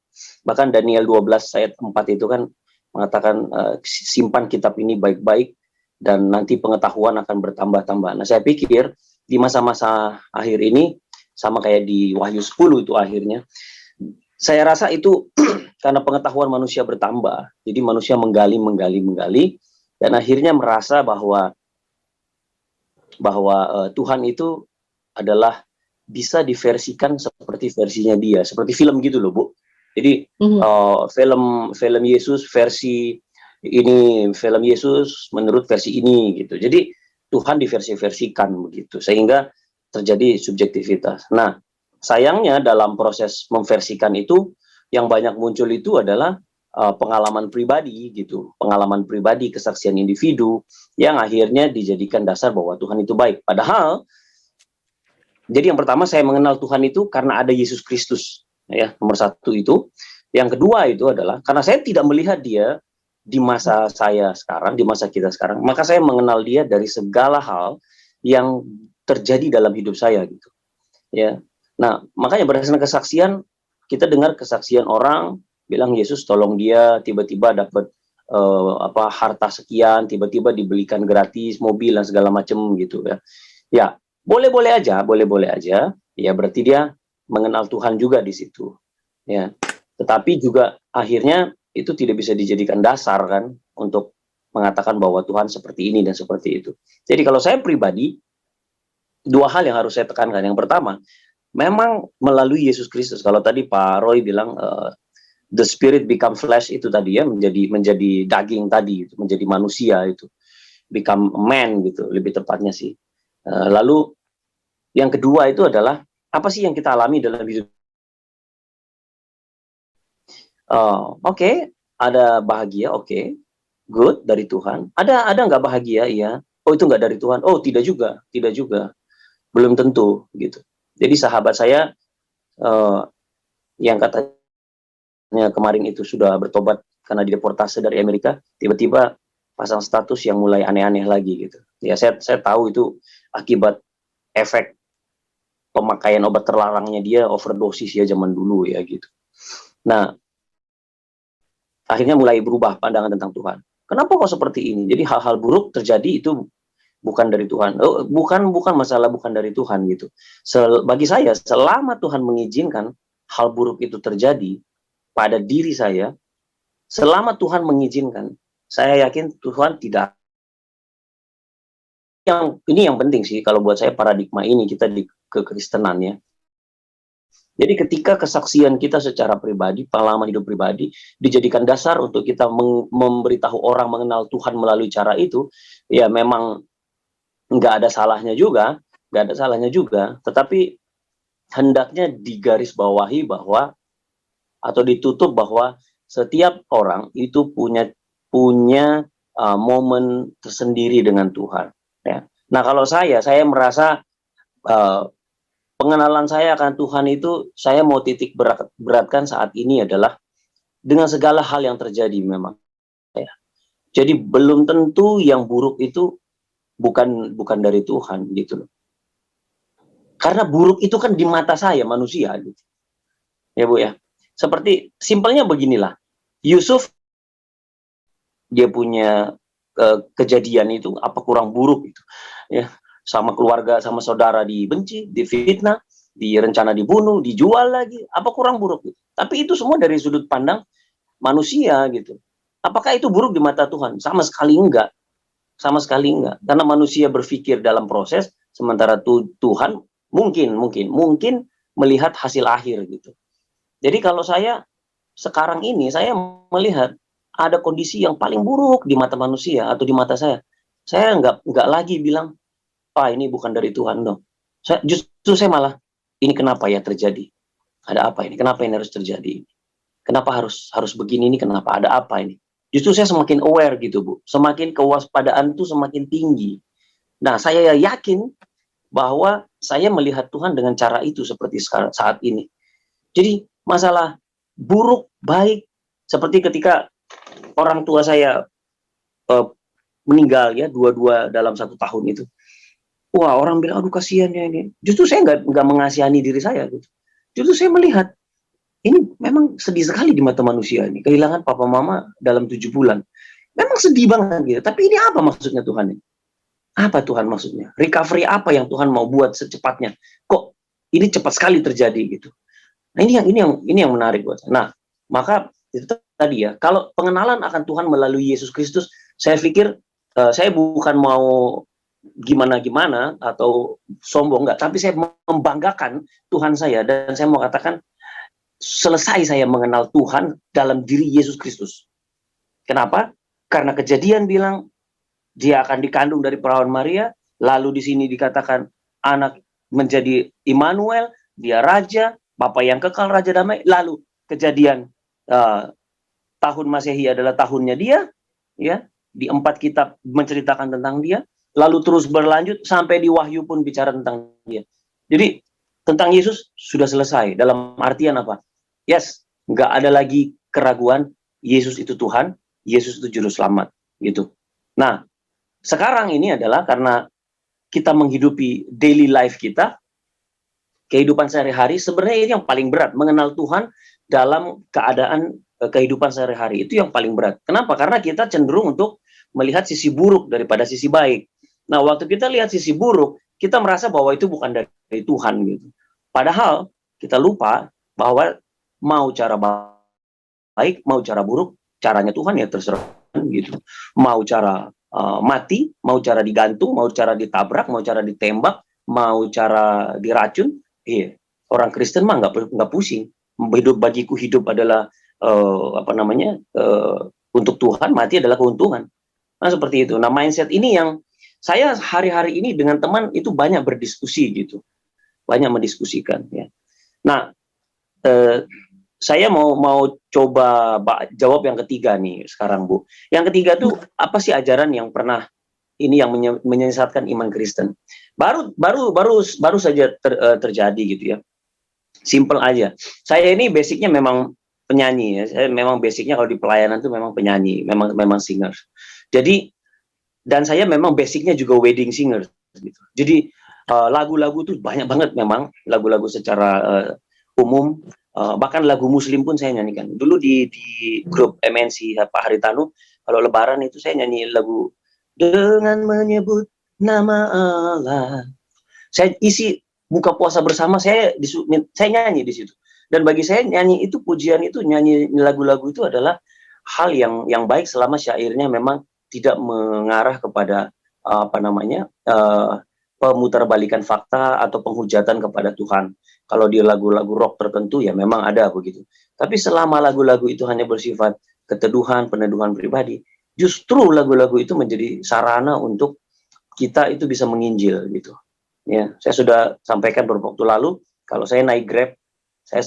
Bahkan Daniel 12 ayat 4 itu kan mengatakan simpan kitab ini baik-baik dan nanti pengetahuan akan bertambah-tambah. Nah saya pikir di masa-masa akhir ini sama kayak di Wahyu 10 itu akhirnya, saya rasa itu karena pengetahuan manusia bertambah, jadi manusia menggali dan akhirnya merasa bahwa Tuhan itu adalah bisa diversikan seperti versinya dia, seperti film gitu loh Bu. Jadi film Yesus versi ini, film Yesus menurut versi ini gitu. Jadi Tuhan diversikan begitu, sehingga terjadi subjektivitas. Nah, sayangnya dalam proses memversikan itu yang banyak muncul itu adalah pengalaman pribadi gitu, pengalaman pribadi, kesaksian individu yang akhirnya dijadikan dasar bahwa Tuhan itu baik. Padahal, jadi yang pertama saya mengenal Tuhan itu karena ada Yesus Kristus, ya, nomor satu itu. Yang kedua itu adalah karena saya tidak melihat dia di masa saya sekarang, di masa kita sekarang, maka saya mengenal dia dari segala hal yang terjadi dalam hidup saya gitu, ya. Nah, makanya berdasarkan kesaksian, kita dengar kesaksian orang bilang Yesus tolong dia, tiba-tiba dapat harta sekian, tiba-tiba dibelikan gratis mobil dan segala macam gitu ya. Ya, boleh-boleh aja, ya berarti dia mengenal Tuhan juga di situ. Ya. Tetapi juga akhirnya itu tidak bisa dijadikan dasar kan untuk mengatakan bahwa Tuhan seperti ini dan seperti itu. Jadi kalau saya pribadi, dua hal yang harus saya tekankan. Yang pertama, memang melalui Yesus Kristus. Kalau tadi Pak Roy bilang the spirit become flesh itu tadi ya, menjadi daging tadi, menjadi manusia itu, become man gitu, lebih tepatnya sih. Lalu yang kedua itu adalah apa sih yang kita alami dalam hidup? Oke, ada bahagia, oke, good dari Tuhan. Ada nggak bahagia? Iya. Oh itu nggak dari Tuhan? Oh tidak juga, belum tentu gitu. Jadi sahabat saya yang katanya kemarin itu sudah bertobat karena dideportasi dari Amerika, tiba-tiba pasang status yang mulai aneh-aneh lagi gitu. Ya saya tahu itu akibat efek pemakaian obat terlarangnya dia, overdosis ya zaman dulu ya gitu. Nah, akhirnya mulai berubah pandangan tentang Tuhan. Kenapa kok seperti ini? Jadi hal-hal buruk terjadi itu bukan dari Tuhan. Bukan masalah bukan dari Tuhan gitu. Bagi saya, selama Tuhan mengizinkan hal buruk itu terjadi pada diri saya, selama Tuhan mengizinkan, saya yakin Tuhan tidak. Ini yang penting sih kalau buat saya paradigma ini kita di kekristenannya. Jadi ketika kesaksian kita secara pribadi, pengalaman hidup pribadi dijadikan dasar untuk kita memberitahu orang mengenal Tuhan melalui cara itu, ya memang nggak ada salahnya juga, tetapi hendaknya digarisbawahi bahwa atau ditutup bahwa setiap orang itu punya momen tersendiri dengan Tuhan. Ya. Nah kalau saya merasa pengenalan saya akan Tuhan itu saya mau titik beratkan saat ini adalah dengan segala hal yang terjadi memang. Ya. Jadi belum tentu yang buruk itu bukan dari Tuhan gitu loh. Karena buruk itu kan di mata saya manusia gitu. Ya Bu ya. Seperti simpelnya beginilah. Yusuf dia punya kejadian itu apa kurang buruk itu. Ya. Sama keluarga, sama saudara dibenci, difitnah, direncana dibunuh, dijual lagi, apa kurang buruk gitu. Tapi itu semua dari sudut pandang manusia gitu. Apakah itu buruk di mata Tuhan? Sama sekali enggak. Karena manusia berpikir dalam proses, sementara Tuhan mungkin melihat hasil akhir gitu. Jadi kalau saya sekarang ini saya melihat ada kondisi yang paling buruk di mata manusia atau di mata saya enggak lagi bilang ini bukan dari Tuhan dong. Justru saya malah ini kenapa ya terjadi? Ada apa ini? Kenapa ini harus terjadi? Kenapa harus begini ini? Kenapa ada apa ini? Justru saya semakin aware gitu Bu. Semakin kewaspadaan itu semakin tinggi. Nah saya yakin bahwa saya melihat Tuhan dengan cara itu seperti sekarang saat ini. Jadi masalah buruk baik seperti ketika orang tua saya meninggal ya dua-dua dalam 1 tahun itu. Wah orang bilang aduh kasihan ya ini. Justru saya nggak mengasihani diri saya gitu. Justru saya melihat ini memang sedih sekali di mata manusia ini kehilangan papa mama dalam 7 bulan. Memang sedih banget gitu. Tapi ini apa maksudnya Tuhan ini? Apa Tuhan maksudnya? Recovery apa yang Tuhan mau buat secepatnya? Kok ini cepat sekali terjadi gitu? Nah ini yang menarik buat saya. Nah maka itu tadi ya. Kalau pengenalan akan Tuhan melalui Yesus Kristus, saya pikir saya bukan mau gimana-gimana atau sombong enggak, tapi saya membanggakan Tuhan saya dan saya mau katakan selesai saya mengenal Tuhan dalam diri Yesus Kristus. Kenapa? Karena Kejadian bilang dia akan dikandung dari perawan Maria, lalu di sini dikatakan anak menjadi Immanuel, dia raja, Bapa yang kekal, Raja damai, lalu Kejadian tahun Masehi adalah tahunnya dia, ya. Di 4 kitab menceritakan tentang dia, lalu terus berlanjut sampai di Wahyu pun bicara tentang dia. Jadi tentang Yesus sudah selesai. Dalam artian apa? Yes, nggak ada lagi keraguan. Yesus itu Tuhan, Yesus itu juru selamat, gitu. Nah, sekarang ini adalah karena kita menghidupi daily life kita, kehidupan sehari-hari, sebenarnya ini yang paling berat, mengenal Tuhan dalam keadaan kehidupan sehari-hari, itu yang paling berat. Kenapa? Karena kita cenderung untuk melihat sisi buruk daripada sisi baik. Nah, waktu kita lihat sisi buruk, kita merasa bahwa itu bukan dari Tuhan, gitu. Padahal kita lupa bahwa mau cara baik, mau cara buruk, caranya Tuhan ya terserah, gitu. Mau cara mati, mau cara digantung, mau cara ditabrak, mau cara ditembak, mau cara diracun, orang Kristen mah nggak pusing. Hidup bagiku hidup adalah untuk Tuhan, mati adalah keuntungan. Nah, seperti itu. Nah, mindset ini yang saya hari-hari ini dengan teman itu banyak berdiskusi, gitu. Banyak mendiskusikan, ya. Nah, saya mau coba jawab yang ketiga nih sekarang, Bu. Yang ketiga tuh apa sih ajaran yang pernah ini yang menyesatkan iman Kristen? Baru saja terjadi, gitu ya. Simple aja. Saya ini basicnya memang penyanyi, ya. Saya memang basicnya kalau di pelayanan tuh memang penyanyi, memang singer. Jadi dan saya memang basicnya juga wedding singer, gitu. Jadi lagu-lagu tuh banyak banget memang lagu-lagu secara umum. Bahkan lagu Muslim pun saya nyanyikan. Dulu di grup MNC Pak Haritanu, kalau Lebaran itu saya nyanyi lagu dengan menyebut nama Allah. Saya isi buka puasa bersama, saya nyanyi di situ. Dan bagi saya nyanyi itu, pujian itu, nyanyi lagu-lagu itu adalah hal yang baik selama syairnya memang tidak mengarah kepada pemutarbalikan fakta atau penghujatan kepada Tuhan. Kalau di lagu-lagu rock tertentu ya memang ada begitu. Tapi selama lagu-lagu itu hanya bersifat keteduhan, peneduhan pribadi, justru lagu-lagu itu menjadi sarana untuk kita itu bisa menginjil, gitu. Ya, saya sudah sampaikan beberapa waktu lalu, kalau saya naik Grab, saya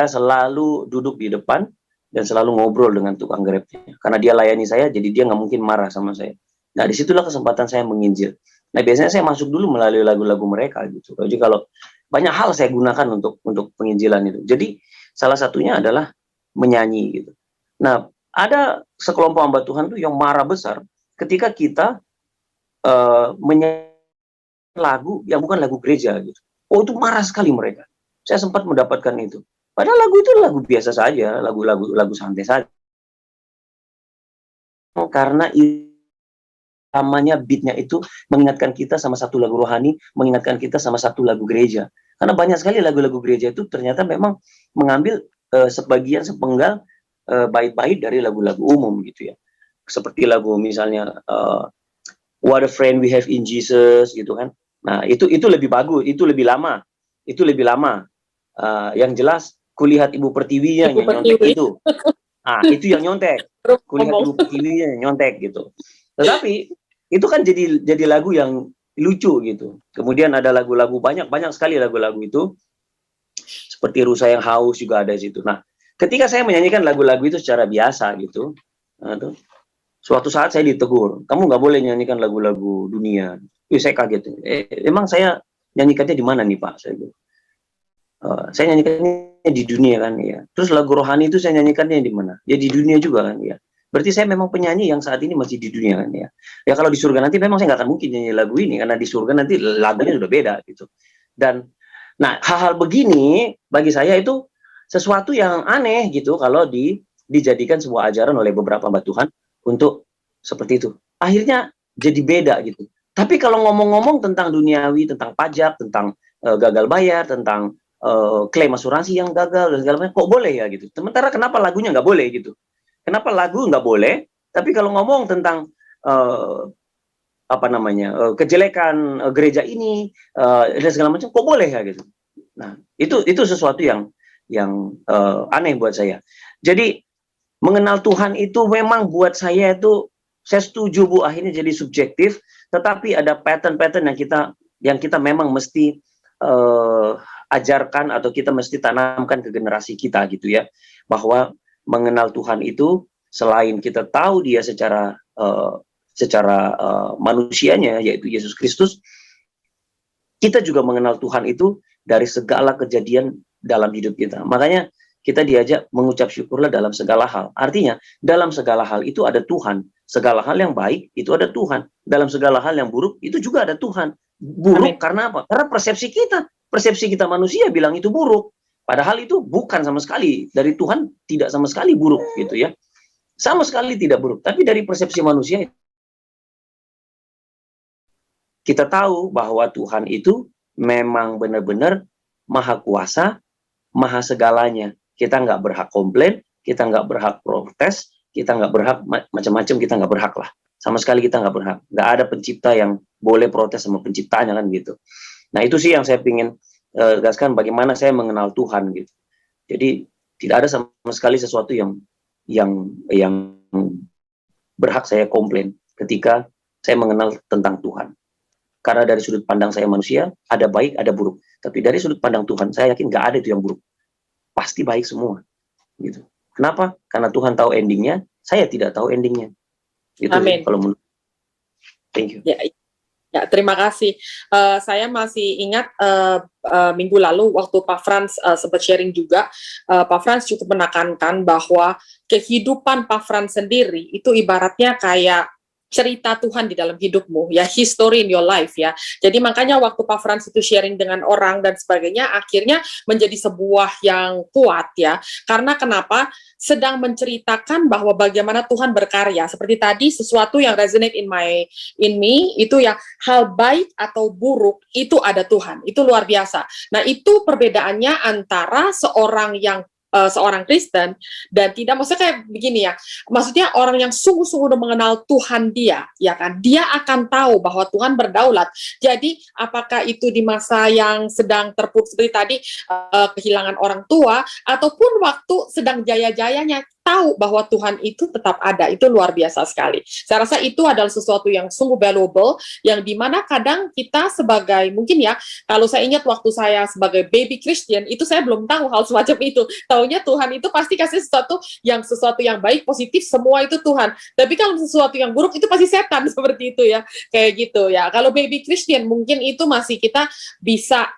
selalu duduk di depan dan selalu ngobrol dengan tukang Grabnya. Karena dia layani saya, jadi dia nggak mungkin marah sama saya. Nah, disitulah kesempatan saya menginjil. Nah, biasanya saya masuk dulu melalui lagu-lagu mereka, gitu. Jadi kalau banyak hal saya gunakan untuk penginjilan itu. Jadi salah satunya adalah menyanyi, gitu. Nah, ada sekelompok hamba Tuhan tuh yang marah besar ketika kita menyanyi lagu yang bukan lagu gereja, gitu. Oh, itu marah sekali mereka. Saya sempat mendapatkan itu. Padahal lagu itu lagu biasa saja, lagu santai saja. Karena namanya beatnya itu mengingatkan kita sama satu lagu rohani, mengingatkan kita sama satu lagu gereja. Karena banyak sekali lagu-lagu gereja itu ternyata memang mengambil sebagian sepenggal bait-bait dari lagu-lagu umum, gitu ya. Seperti lagu misalnya What a Friend We Have in Jesus, gitu kan. Nah, itu lebih bagus, itu lebih lama. Yang jelas kulihat Ibu Pertiwinya nyontek itu. Nah, itu yang nyontek. Kulihat Ibu Pertiwinya nyontek, gitu. Tetapi itu kan jadi lagu yang lucu, gitu. Kemudian ada lagu-lagu banyak sekali lagu-lagu itu. Seperti Rusa yang Haus juga ada di situ. Nah, ketika saya menyanyikan lagu-lagu itu secara biasa, gitu. Suatu saat saya ditegur, kamu nggak boleh nyanyikan lagu-lagu dunia. Saya kaget. Emang saya nyanyikannya di mana nih, Pak? Saya nyanyikannya di dunia kan, ya. Terus lagu rohani itu saya nyanyikannya di mana? Ya di dunia juga kan, ya. Berarti saya memang penyanyi yang saat ini masih di dunia kan, ya. Ya kalau di surga nanti memang saya nggak akan mungkin nyanyi lagu ini karena di surga nanti lagunya sudah beda, gitu. Dan nah, hal-hal begini bagi saya itu sesuatu yang aneh, gitu, kalau dijadikan sebuah ajaran oleh beberapa hamba Tuhan untuk seperti itu. Akhirnya jadi beda, gitu. Tapi kalau ngomong-ngomong tentang duniawi, tentang pajak, tentang gagal bayar, tentang klaim asuransi yang gagal dan segala macam, kok boleh ya, gitu. Sementara kenapa lagunya nggak boleh, gitu? Kenapa lagu nggak boleh? Tapi kalau ngomong tentang kejelekan gereja ini dan segala macam, kok boleh ya, gitu? Nah, itu sesuatu yang aneh buat saya. Jadi mengenal Tuhan itu memang buat saya itu, saya setuju, Bu, akhirnya jadi subjektif, tetapi ada pattern-pattern yang kita memang mesti ajarkan atau kita mesti tanamkan ke generasi kita, gitu ya, bahwa mengenal Tuhan itu selain kita tahu Dia secara manusianya, yaitu Yesus Kristus, kita juga mengenal Tuhan itu dari segala kejadian dalam hidup kita. Makanya kita diajak mengucap syukurlah dalam segala hal. Artinya, dalam segala hal itu ada Tuhan. Segala hal yang baik itu ada Tuhan. Dalam segala hal yang buruk itu juga ada Tuhan. Buruk karena apa? Karena persepsi kita manusia bilang itu buruk. Padahal itu bukan sama sekali. Dari Tuhan tidak sama sekali buruk gitu ya. Sama sekali tidak buruk. Tapi dari persepsi manusia kita tahu bahwa Tuhan itu memang benar-benar maha kuasa, maha segalanya. Kita nggak berhak komplain, kita nggak berhak protes, kita nggak berhak macam-macam, kita nggak berhak lah. Sama sekali kita nggak berhak. Nggak ada pencipta yang boleh protes sama penciptanya kan gitu. Nah itu sih yang saya ingin tegaskan, bagaimana saya mengenal Tuhan gitu. Jadi tidak ada sama sekali sesuatu yang berhak saya komplain ketika saya mengenal tentang Tuhan. Karena dari sudut pandang saya manusia, ada baik, ada buruk. Tapi dari sudut pandang Tuhan, saya yakin nggak ada itu yang buruk. Pasti baik semua. Gitu. Kenapa? Karena Tuhan tahu endingnya, saya tidak tahu endingnya. Gitu. Amin. Kalau menurut. Thank you. Ya, terima kasih. Saya masih ingat minggu lalu waktu Pak Frans sempat sharing juga, Pak Frans cukup menekankan bahwa kehidupan Pak Frans sendiri itu ibaratnya kayak cerita Tuhan di dalam hidupmu, ya, history in your life, ya. Jadi makanya waktu Pak Frans itu sharing dengan orang dan sebagainya, akhirnya menjadi sebuah yang kuat, ya. Karena kenapa? Sedang menceritakan bahwa bagaimana Tuhan berkarya. Seperti tadi, sesuatu yang resonate in me, itu ya, hal baik atau buruk, itu ada Tuhan. Itu luar biasa. Nah, itu perbedaannya antara seorang Kristen dan tidak, maksudnya kayak begini ya, maksudnya orang yang sungguh-sungguh mengenal Tuhan dia, ya kan, dia akan tahu bahwa Tuhan berdaulat. Jadi apakah itu di masa yang sedang terpuruk seperti tadi, kehilangan orang tua, ataupun waktu sedang jaya-jayanya, tahu bahwa Tuhan itu tetap ada, itu luar biasa sekali. Saya rasa itu adalah sesuatu yang sungguh valuable, yang dimana kadang kita sebagai, mungkin ya, kalau saya ingat waktu saya sebagai baby Christian, itu saya belum tahu hal semacam itu. Taunya Tuhan itu pasti kasih sesuatu yang baik, positif, semua itu Tuhan. Tapi kalau sesuatu yang buruk, itu pasti setan, seperti itu ya, kayak gitu ya. Kalau baby Christian, mungkin itu masih kita bisa,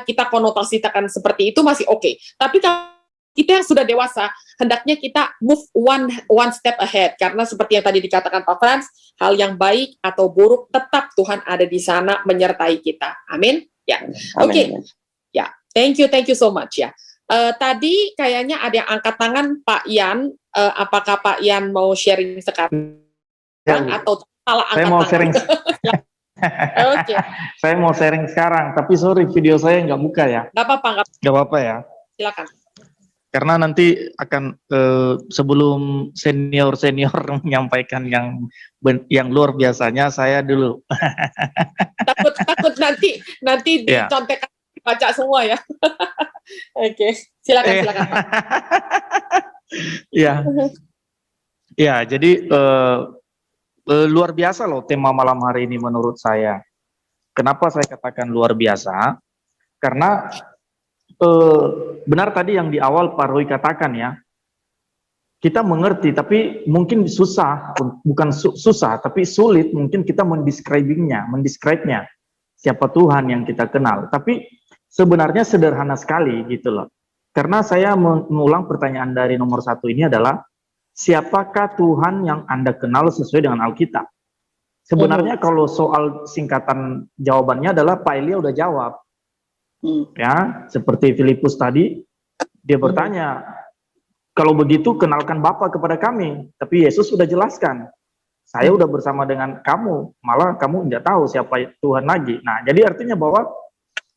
kita konotasikan seperti itu, masih oke. Tapi kalau kita yang sudah dewasa, hendaknya kita move one step ahead, karena seperti yang tadi dikatakan Pak Frans, hal yang baik atau buruk tetap Tuhan ada di sana menyertai kita. Amin. Ya, oke. Ya, thank you so much ya. Tadi kayaknya ada yang angkat tangan, Pak Yan. Apakah Pak Yan mau sharing sekarang atau salah angkat tangan? Saya mau sharing. Oke. Saya mau sharing sekarang, tapi sorry video saya nggak buka ya. Nggak apa-apa Ya. Silakan. Karena nanti akan sebelum senior menyampaikan yang luar biasanya, saya dulu. takut nanti dicontek baca semua ya. Oke, silakan Pak. Ya, jadi luar biasa loh tema malam hari ini menurut saya. Kenapa saya katakan luar biasa? Karena benar tadi yang di awal Pak Roy katakan ya, kita mengerti tapi mungkin susah, bukan susah tapi sulit mungkin kita mendescribe-nya siapa Tuhan yang kita kenal. Tapi sebenarnya sederhana sekali gitu loh. Karena saya mengulang pertanyaan dari nomor 1 ini adalah, siapakah Tuhan yang Anda kenal sesuai dengan Alkitab? Sebenarnya kalau soal singkatan jawabannya adalah Pak Elia udah jawab. Ya, seperti Filipus tadi, dia bertanya, kalau begitu kenalkan Bapa kepada kami. Tapi Yesus sudah jelaskan, saya udah bersama dengan kamu, malah kamu tidak tahu siapa Tuhan lagi. Nah, jadi artinya bahwa,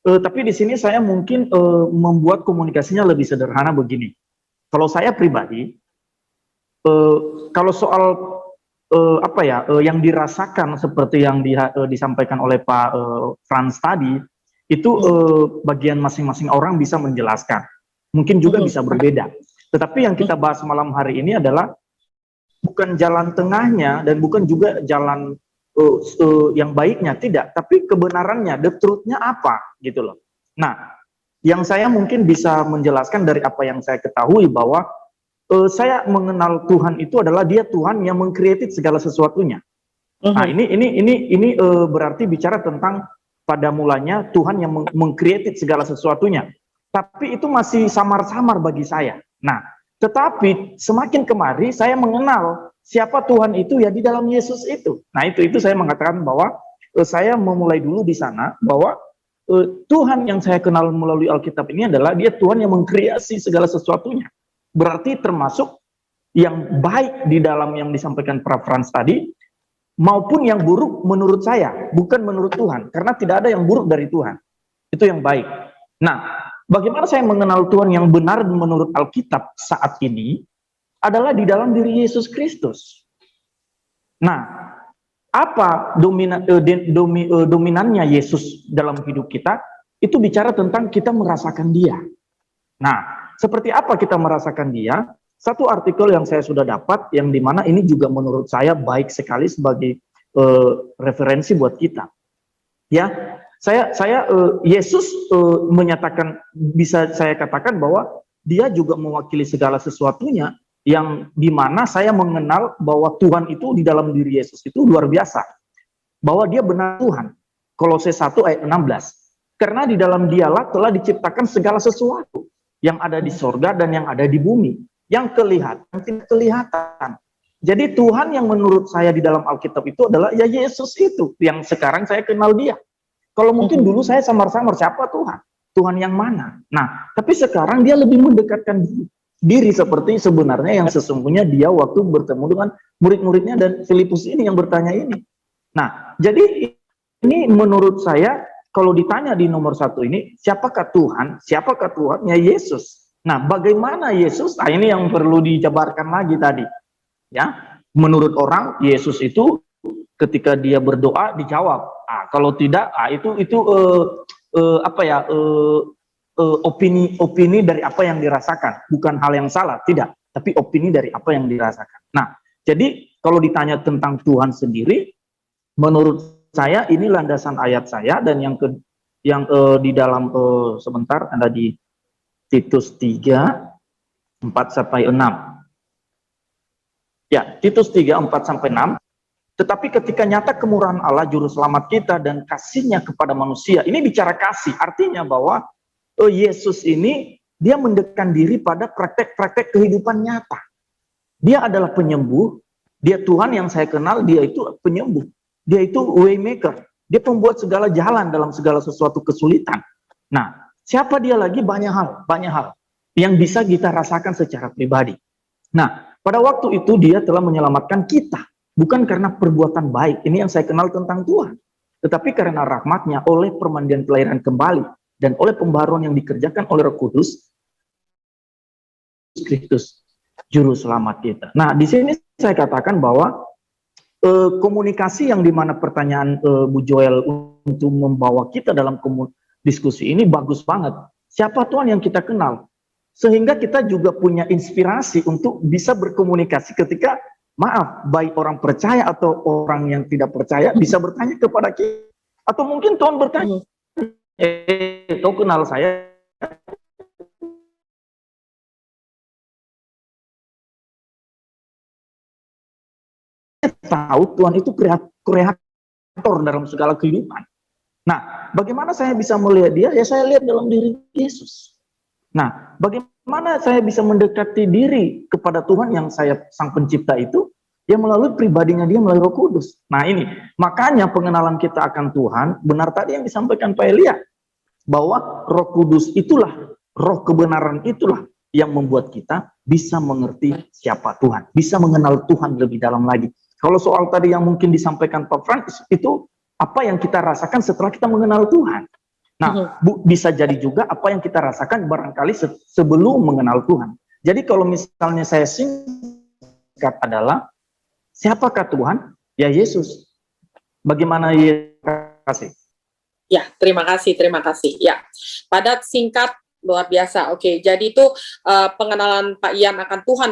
tapi di sini saya mungkin membuat komunikasinya lebih sederhana begini. Kalau saya pribadi, kalau soal yang dirasakan seperti yang disampaikan oleh Pak Frans tadi, itu bagian masing-masing orang bisa menjelaskan. Mungkin juga bisa berbeda. Tetapi yang kita bahas malam hari ini adalah bukan jalan tengahnya dan bukan juga jalan yang baiknya, tidak. Tapi kebenarannya, the truth-nya apa, gitu loh. Nah, yang saya mungkin bisa menjelaskan dari apa yang saya ketahui bahwa saya mengenal Tuhan itu adalah Dia Tuhan yang mengkreatif segala sesuatunya. Nah, ini berarti bicara tentang pada mulanya Tuhan yang mengkreatif segala sesuatunya. Tapi itu masih samar-samar bagi saya. Nah, tetapi semakin kemari saya mengenal siapa Tuhan itu ya di dalam Yesus itu. Nah, itu saya mengatakan bahwa saya memulai dulu di sana bahwa Tuhan yang saya kenal melalui Alkitab ini adalah Dia Tuhan yang mengkreasi segala sesuatunya. Berarti termasuk yang baik di dalam yang disampaikan Prof. Frans tadi, maupun yang buruk menurut saya, bukan menurut Tuhan. Karena tidak ada yang buruk dari Tuhan. Itu yang baik. Nah, bagaimana saya mengenal Tuhan yang benar menurut Alkitab saat ini adalah di dalam diri Yesus Kristus. Nah, apa dominannya Yesus dalam hidup kita? Itu bicara tentang kita merasakan Dia. Nah, seperti apa kita merasakan Dia? Satu artikel yang saya sudah dapat, yang dimana ini juga menurut saya baik sekali sebagai referensi buat kita. Ya, Yesus menyatakan, bisa saya katakan bahwa Dia juga mewakili segala sesuatunya, yang dimana saya mengenal bahwa Tuhan itu di dalam diri Yesus itu luar biasa, bahwa Dia benar Tuhan. Kolose 1 ayat 16. Karena di dalam Dialah telah diciptakan segala sesuatu yang ada di sorga dan yang ada di bumi, yang kelihatan, yang tidak kelihatan. Jadi Tuhan yang menurut saya di dalam Alkitab itu adalah ya Yesus itu, yang sekarang saya kenal Dia. Kalau mungkin dulu saya samar-samar, siapa Tuhan? Tuhan yang mana? Nah, tapi sekarang Dia lebih mendekatkan diri seperti sebenarnya yang sesungguhnya Dia waktu bertemu dengan murid-muridnya dan Filipus ini yang bertanya ini. Nah, jadi ini menurut saya, kalau ditanya di nomor 1 ini, siapakah Tuhan? Siapakah Tuhan? Ya Yesus. Nah, bagaimana Yesus? Nah, ini yang perlu dijabarkan lagi tadi. Ya, menurut orang Yesus itu ketika Dia berdoa dijawab. Kalau tidak, itu opini dari apa yang dirasakan, bukan hal yang salah, tidak, tapi opini dari apa yang dirasakan. Nah, jadi kalau ditanya tentang Tuhan sendiri, menurut saya ini landasan ayat saya, dan yang di dalam sebentar ada di Titus 3 4 sampai 6. Ya, Titus 3 4 sampai 6. Tetapi ketika nyata kemurahan Allah juru selamat kita dan kasih-Nya kepada manusia, ini bicara kasih, artinya bahwa Yesus ini Dia mendekatkan diri pada praktek-praktek kehidupan nyata. Dia adalah penyembuh, Dia Tuhan yang saya kenal, Dia itu penyembuh. Dia itu waymaker. Dia pembuat segala jalan dalam segala sesuatu kesulitan. Nah, siapa Dia lagi? Banyak hal yang bisa kita rasakan secara pribadi. Nah, pada waktu itu Dia telah menyelamatkan kita, bukan karena perbuatan baik, ini yang saya kenal tentang Tuhan, tetapi karena rahmat-Nya oleh permandian kelahiran kembali dan oleh pembaharuan yang dikerjakan oleh Roh Kudus, Kristus, juru selamat kita. Nah, di sini saya katakan bahwa komunikasi yang dimana pertanyaan Bu Joel untuk membawa kita dalam diskusi ini bagus banget. Siapa Tuhan yang kita kenal? Sehingga kita juga punya inspirasi untuk bisa berkomunikasi ketika, maaf, baik orang percaya atau orang yang tidak percaya bisa bertanya kepada kita. Atau mungkin Tuhan bertanya, kau kenal saya? Tahu Tuhan itu kreator dalam segala kehidupan. Nah, bagaimana saya bisa melihat Dia? Ya saya lihat dalam diri Yesus. Nah, bagaimana saya bisa mendekati diri kepada Tuhan yang saya sang pencipta itu? Ya melalui pribadinya Dia, melalui Roh Kudus. Nah ini, makanya pengenalan kita akan Tuhan, benar tadi yang disampaikan Pak Elia, bahwa Roh Kudus itulah, roh kebenaran itulah yang membuat kita bisa mengerti siapa Tuhan, bisa mengenal Tuhan lebih dalam lagi. Kalau soal tadi yang mungkin disampaikan Pak Frans, itu apa yang kita rasakan setelah kita mengenal Tuhan. Nah, bisa jadi juga apa yang kita rasakan barangkali sebelum mengenal Tuhan. Jadi kalau misalnya saya singkat adalah, siapakah Tuhan? Ya Yesus. Bagaimana Yesus? Ya, terima kasih. Ya, padat, singkat, luar biasa. Oke, jadi itu pengenalan Pak Ian akan Tuhan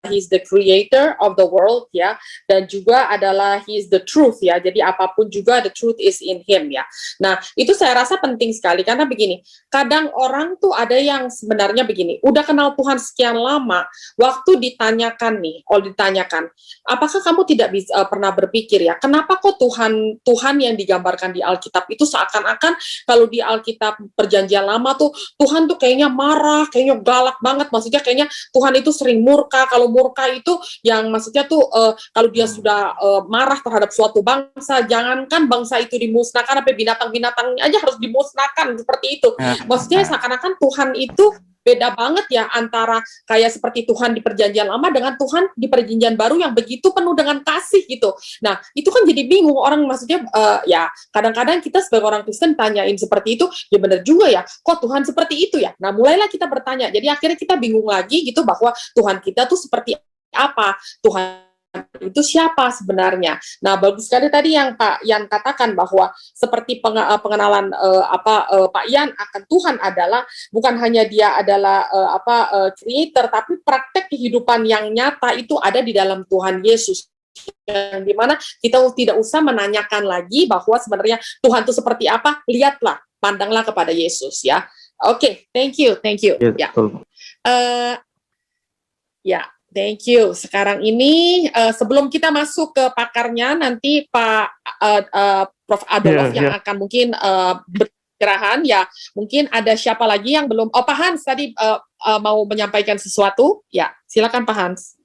He is the creator of the world ya, dan juga adalah He is the truth ya. Jadi apapun juga the truth is in Him ya. Nah itu saya rasa penting sekali karena begini, kadang orang tuh ada yang sebenarnya begini, udah kenal Tuhan sekian lama, waktu ditanyakan nih, ditanyakan, apakah kamu tidak bisa pernah berpikir ya, kenapa kok Tuhan yang digambarkan di Alkitab itu seakan-akan kalau di Alkitab Perjanjian Lama tuh Tuhan tuh kayaknya marah, kayaknya galak banget, maksudnya kayaknya Tuhan itu sering murka. Kalau murka itu yang maksudnya tuh kalau dia sudah marah terhadap suatu bangsa, jangankan bangsa itu dimusnahkan, sampai binatang-binatangnya aja harus dimusnahkan seperti itu. Maksudnya seakan-akan Tuhan itu beda banget ya antara kayak seperti Tuhan di Perjanjian Lama dengan Tuhan di Perjanjian Baru yang begitu penuh dengan kasih gitu. Nah itu kan jadi bingung orang, maksudnya ya kadang-kadang kita sebagai orang Kristen tanyain seperti itu, ya benar juga ya, kok Tuhan seperti itu ya. Nah mulailah kita bertanya, jadi akhirnya kita bingung lagi gitu bahwa Tuhan kita tuh seperti apa, Tuhan itu siapa sebenarnya. Nah bagus sekali tadi yang Pak Yan katakan bahwa seperti pengenalan Pak Yan akan Tuhan adalah bukan hanya dia adalah creator, tapi praktek kehidupan yang nyata itu ada di dalam Tuhan Yesus, yang dimana kita tidak usah menanyakan lagi bahwa sebenarnya Tuhan itu seperti apa, lihatlah, pandanglah kepada Yesus ya. Oke, thank you. Ya, betul. Ya, thank you. Sekarang ini sebelum kita masuk ke pakarnya, nanti Pak Prof. Adolf yang akan mungkin berkirahan ya. Mungkin ada siapa lagi yang belum? Oh, Pak Hans tadi mau menyampaikan sesuatu. Ya, silakan Pak Hans.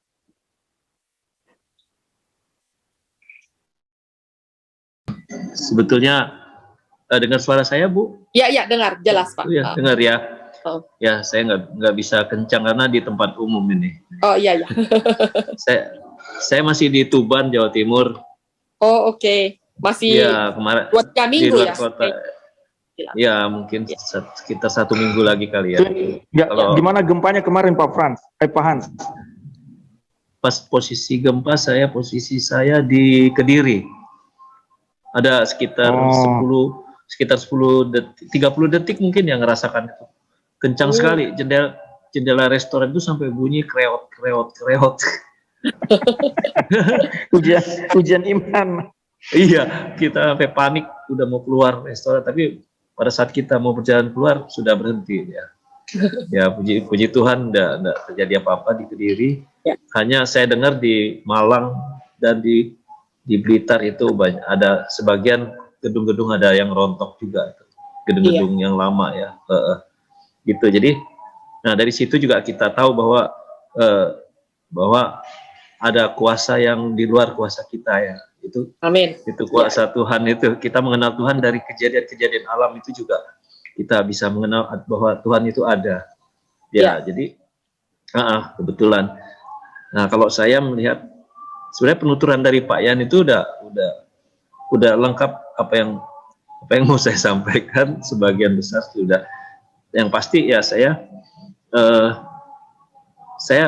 Sebetulnya dengar suara saya, Bu? Ya, dengar jelas Pak. Ya, dengar ya. Oh. Ya, saya nggak bisa kencang karena di tempat umum ini. Oh iya. saya masih di Tuban, Jawa Timur. Oh oke. Masih ya, kemarin 2-3 minggu di luar ya? Kota. Ya mungkin sekitar 1 minggu lagi kali ya. Gimana gempanya kemarin Pak Hans? Pas posisi gempa posisi saya di Kediri. Ada sekitar 30 detik mungkin yang ngerasakan itu. Kencang sekali, jendela restoran itu sampai bunyi kreot. Ujian iman. Iya, kita sampai panik udah mau keluar restoran, tapi pada saat kita mau berjalan keluar sudah berhenti ya. Ya puji Tuhan enggak terjadi apa-apa di Kediri. Ya. Hanya saya dengar di Malang dan di Blitar itu banyak, ada sebagian gedung-gedung ada yang rontok juga, gedung-gedung yang lama ya. Gitu. Jadi nah dari situ juga kita tahu bahwa ada kuasa yang di luar kuasa kita ya. Itu amin. Itu kuasa Tuhan, itu kita mengenal Tuhan dari kejadian-kejadian alam itu juga kita bisa mengenal bahwa Tuhan itu ada ya. Jadi kebetulan. Nah kalau saya melihat sebenarnya penuturan dari Pak Yan itu udah lengkap apa yang mau saya sampaikan, sebagian besar sudah. Yang pasti ya saya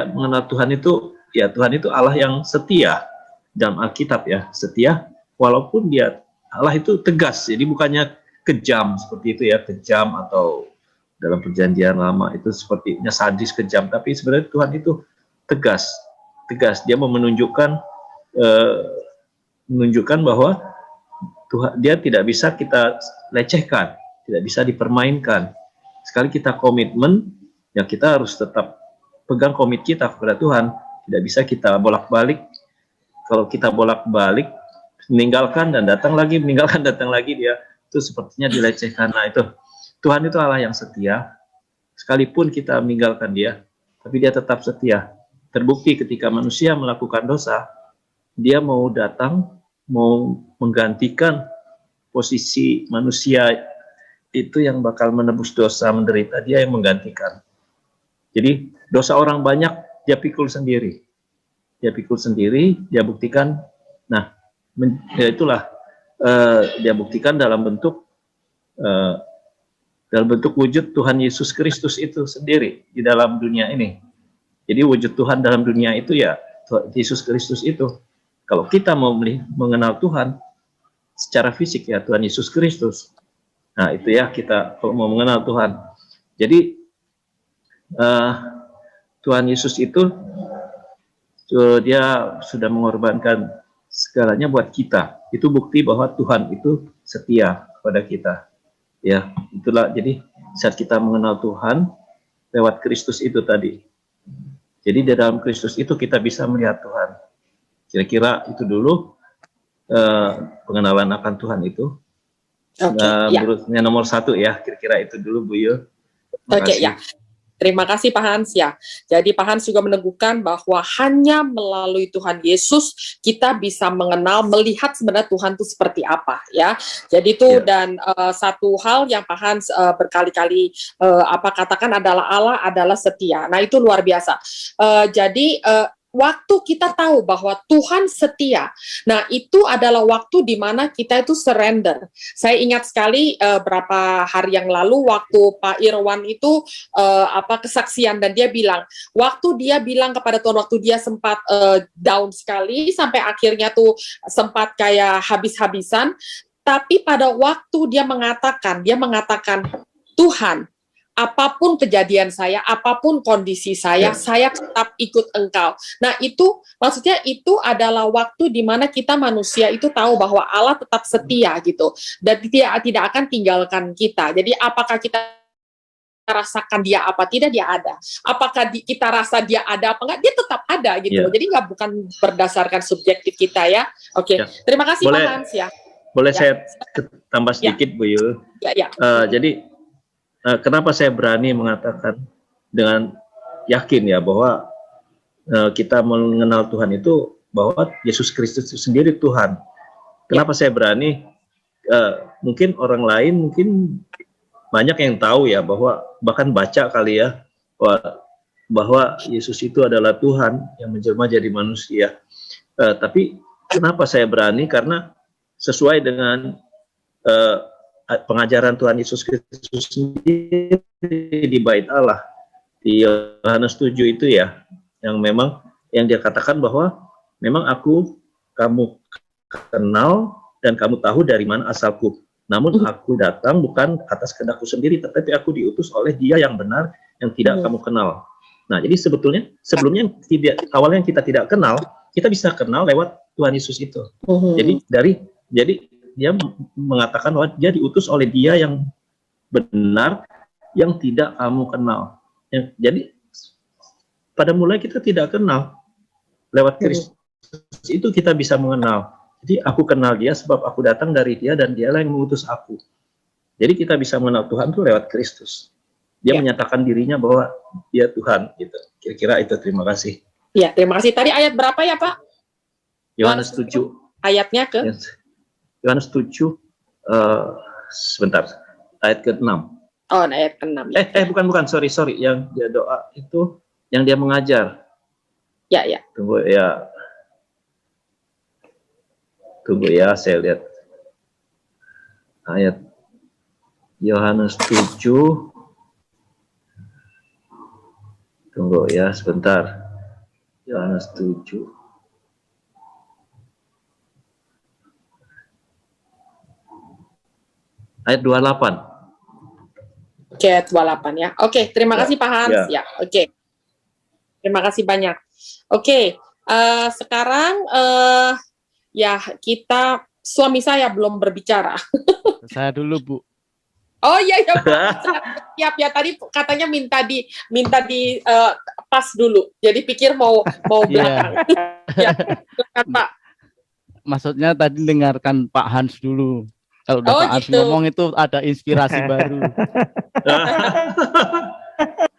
mengenal Tuhan itu ya, Tuhan itu Allah yang setia dalam Alkitab ya, setia walaupun dia Allah itu tegas, jadi bukannya kejam seperti itu ya, kejam atau dalam Perjanjian Lama itu sepertinya sadis, kejam, tapi sebenarnya Tuhan itu tegas, dia mau menunjukkan bahwa Tuhan, dia tidak bisa kita lecehkan, tidak bisa dipermainkan. Sekali kita komitmen, ya kita harus tetap pegang komit kita kepada Tuhan. Tidak bisa kita bolak-balik. Kalau kita bolak-balik, meninggalkan dan datang lagi, meninggalkan datang lagi, dia itu sepertinya dilecehkan. Nah itu, Tuhan itu Allah yang setia. Sekalipun kita meninggalkan dia, tapi dia tetap setia. Terbukti ketika manusia melakukan dosa, dia mau datang, mau menggantikan posisi manusia itu yang bakal menebus dosa, menderita, dia yang menggantikan. Jadi dosa orang banyak dia pikul sendiri, dia buktikan. Nah ya itulah dia buktikan dalam bentuk wujud Tuhan Yesus Kristus itu sendiri di dalam dunia ini. Jadi wujud Tuhan dalam dunia itu ya Yesus Kristus itu. Kalau kita mau mengenal Tuhan secara fisik ya Tuhan Yesus Kristus. Nah itu ya, kita kalau mau mengenal Tuhan. Jadi Tuhan Yesus itu Dia sudah mengorbankan segalanya buat kita. Itu bukti bahwa Tuhan itu setia kepada kita. Ya, itulah jadi saat kita mengenal Tuhan lewat Kristus itu tadi. Jadi di dalam Kristus itu kita bisa melihat Tuhan. Kira-kira itu dulu pengenalan akan Tuhan itu. Menurutnya nomor 1 ya, kira-kira itu dulu Bu Yul. Oke, ya. Terima kasih Pak Hans ya. Jadi Pak Hans juga meneguhkan bahwa hanya melalui Tuhan Yesus kita bisa mengenal, melihat sebenarnya Tuhan itu seperti apa ya. Jadi itu dan satu hal yang Pak Hans berkali-kali katakan adalah Allah adalah setia. Nah itu luar biasa. Jadi waktu kita tahu bahwa Tuhan setia, nah itu adalah waktu di mana kita itu surrender. Saya ingat sekali berapa hari yang lalu waktu Pak Irwan itu kesaksian dan dia bilang, waktu dia bilang kepada Tuhan, waktu dia sempat down sekali sampai akhirnya tuh sempat kayak habis-habisan, tapi pada waktu dia mengatakan Tuhan, apapun kejadian saya, apapun kondisi saya tetap ikut Engkau. Nah itu, maksudnya itu adalah waktu di mana kita manusia itu tahu bahwa Allah tetap setia gitu, dan tidak akan tinggalkan kita. Jadi apakah kita rasakan dia apa tidak, dia ada. Apakah kita rasa dia ada apa enggak, dia tetap ada gitu. Jadi nggak bukan berdasarkan subjektif kita ya. Oke. Terima kasih Pak Hans ya. Boleh saya tambah sedikit Bu Yul? Jadi kenapa saya berani mengatakan dengan yakin ya bahwa kita mengenal Tuhan itu bahwa Yesus Kristus itu sendiri Tuhan. Kenapa saya berani? Mungkin orang lain mungkin banyak yang tahu ya bahwa bahkan baca kali ya bahwa Yesus itu adalah Tuhan yang menjelma jadi manusia. Tapi kenapa saya berani? Karena sesuai dengan pengajaran Tuhan Yesus Kristus sendiri di bait Allah di Yohanes 7 itu ya, yang memang yang dia katakan bahwa memang kamu kenal dan kamu tahu dari mana asalku, namun aku datang bukan atas kehendakku sendiri, tetapi aku diutus oleh Dia yang benar yang tidak kamu kenal. Nah, jadi sebelumnya awalnya kita tidak kenal, kita bisa kenal lewat Tuhan Yesus itu. Jadi dia mengatakan bahwa dia diutus oleh Dia yang benar, yang tidak kamu kenal. Jadi pada mulai kita tidak kenal, lewat Kristus itu kita bisa mengenal. Jadi aku kenal Dia sebab aku datang dari Dia dan Dialah yang mengutus aku. Jadi kita bisa mengenal Tuhan itu lewat Kristus. Dia menyatakan dirinya bahwa Dia Tuhan. Gitu. Kira-kira itu. Terima kasih. Ya, terima kasih. Tadi ayat berapa ya Pak? Yohanes 7. Ayatnya ke? Yohanes 7, sebentar, ayat ke-6. Oh, ayat ke-6. Bukan, sorry, yang dia doa itu, yang dia mengajar. Ya. Tunggu ya, saya lihat. Ayat Yohanes 7. Tunggu ya, sebentar. Yohanes 7. Ayat 28. Oke, ayat 28 ya. Oke, terima kasih Pak Hans ya. Oke. Terima kasih banyak. Oke, sekarang kita suami saya belum berbicara. Saya dulu, Bu. Oh iya Pak. Siap ya, tadi katanya minta di pas dulu. Jadi pikir mau belakang. Ya, silakan Pak. Maksudnya tadi dengarkan Pak Hans dulu. Kalau udah Pak Hans ngomong itu ada inspirasi baru.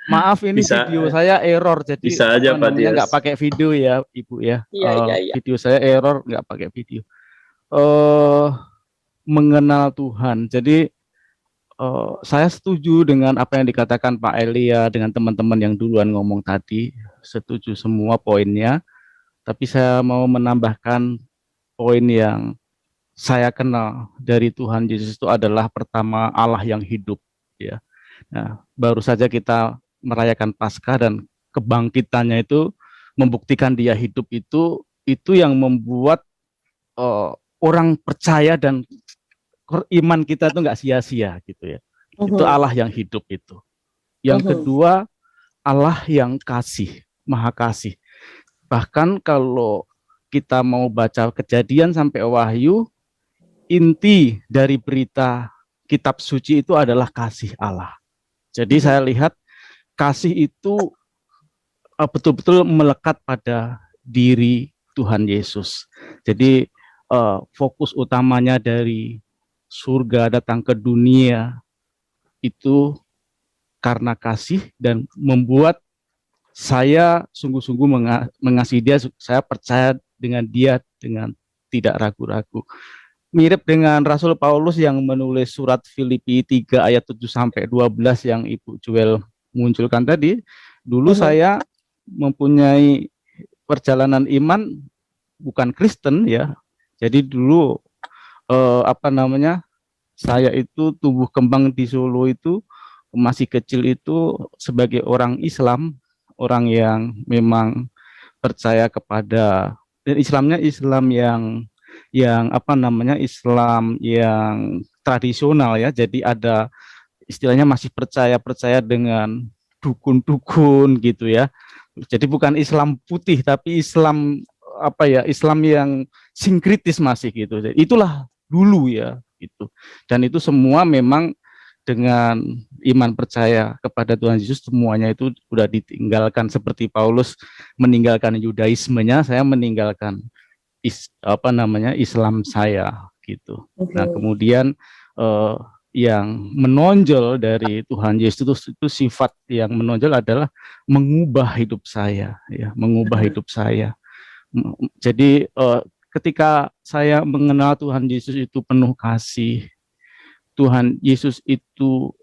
Maaf ini video saya error, jadi bisa aja Pak Dias nggak pakai video ya Ibu ya. Iya. Video saya error nggak pakai video. Mengenal Tuhan. Jadi saya setuju dengan apa yang dikatakan Pak Elia dengan teman-teman yang duluan ngomong tadi. Setuju semua poinnya. Tapi saya mau menambahkan poin yang saya kenal dari Tuhan Yesus itu adalah pertama Allah yang hidup ya. Nah, baru saja kita merayakan Paskah dan kebangkitannya itu membuktikan Dia hidup, itu yang membuat orang percaya dan iman kita itu nggak sia-sia gitu ya. Itu Allah yang hidup itu. Yang kedua, Allah yang kasih, maha kasih. Bahkan kalau kita mau baca Kejadian sampai Wahyu, inti dari berita kitab suci itu adalah kasih Allah. Jadi saya lihat kasih itu betul-betul melekat pada diri Tuhan Yesus. Jadi fokus utamanya dari surga datang ke dunia itu karena kasih, dan membuat saya sungguh-sungguh mengasihi dia. Saya percaya dengan dia dengan tidak ragu-ragu. Mirip dengan Rasul Paulus yang menulis surat Filipi 3 ayat 7 sampai 12 yang Ibu Joel munculkan tadi. Dulu saya mempunyai perjalanan iman bukan Kristen ya. Jadi dulu saya itu tumbuh kembang di Solo itu masih kecil itu sebagai orang Islam, orang yang memang percaya kepada, dan Islamnya Islam yang Islam yang tradisional ya. Jadi ada istilahnya masih percaya dengan dukun-dukun gitu ya. Jadi bukan Islam putih tapi Islam Islam yang sinkritis masih gitu. Jadi itulah dulu ya gitu. Dan itu semua memang dengan iman percaya kepada Tuhan Yesus, semuanya itu sudah ditinggalkan. Seperti Paulus meninggalkan Yudaismenya, saya meninggalkan Islam saya gitu. Nah, kemudian yang menonjol dari Tuhan Yesus itu sifat yang menonjol adalah mengubah hidup saya ya, mengubah hidup saya. Jadi ketika saya mengenal Tuhan Yesus itu penuh kasih, Tuhan Yesus itu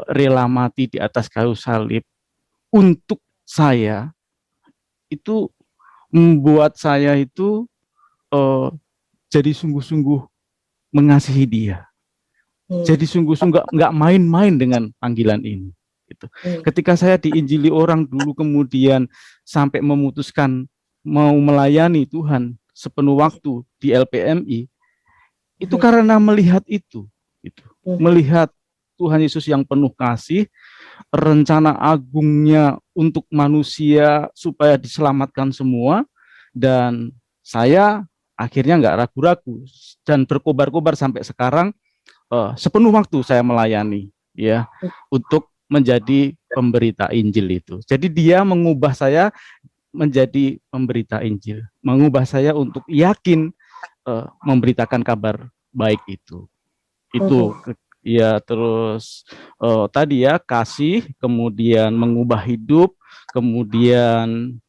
rela mati di atas kayu salib untuk saya, itu membuat saya itu jadi sungguh-sungguh mengasihi dia. Jadi sungguh-sungguh nggak main-main dengan panggilan ini. Gitu. Ketika saya diinjili orang dulu, kemudian sampai memutuskan mau melayani Tuhan sepenuh waktu di LPMI, itu karena melihat itu. Melihat Tuhan Yesus yang penuh kasih, rencana agungnya untuk manusia supaya diselamatkan semua, dan saya akhirnya nggak ragu-ragu dan berkobar-kobar sampai sekarang. Sepenuh waktu saya melayani ya untuk menjadi pemberita Injil itu. Jadi dia mengubah saya menjadi pemberita Injil, mengubah saya untuk yakin memberitakan kabar baik itu. Itu ya. Terus tadi ya, kasih, kemudian mengubah hidup, kemudian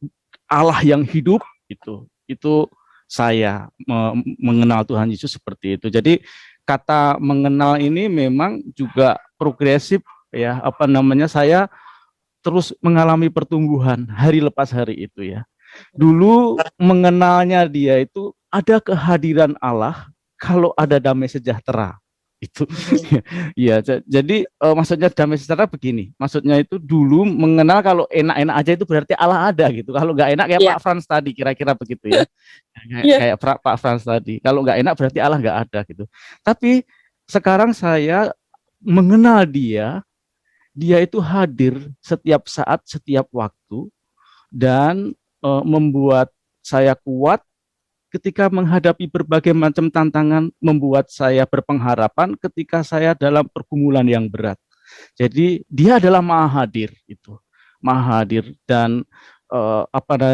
Allah yang hidup, itu saya mengenal Tuhan Yesus seperti itu. Jadi kata mengenal ini memang juga progresif ya, saya terus mengalami pertumbuhan hari lepas hari itu ya. Dulu mengenalnya dia itu ada kehadiran Allah kalau ada damai sejahtera. Itu ya, jadi maksudnya damai sejahtera begini, maksudnya itu dulu mengenal kalau enak-enak aja itu berarti Allah ada gitu. Kalau nggak enak kayak Pak Frans tadi, kira-kira begitu ya. Kayak Pak Frans tadi, kalau nggak enak berarti Allah nggak ada gitu. Tapi sekarang saya mengenal dia itu hadir setiap saat, setiap waktu, dan membuat saya kuat ketika menghadapi berbagai macam tantangan, membuat saya berpengharapan ketika saya dalam pergumulan yang berat. Jadi dia adalah maha hadir, maha hadir. Dan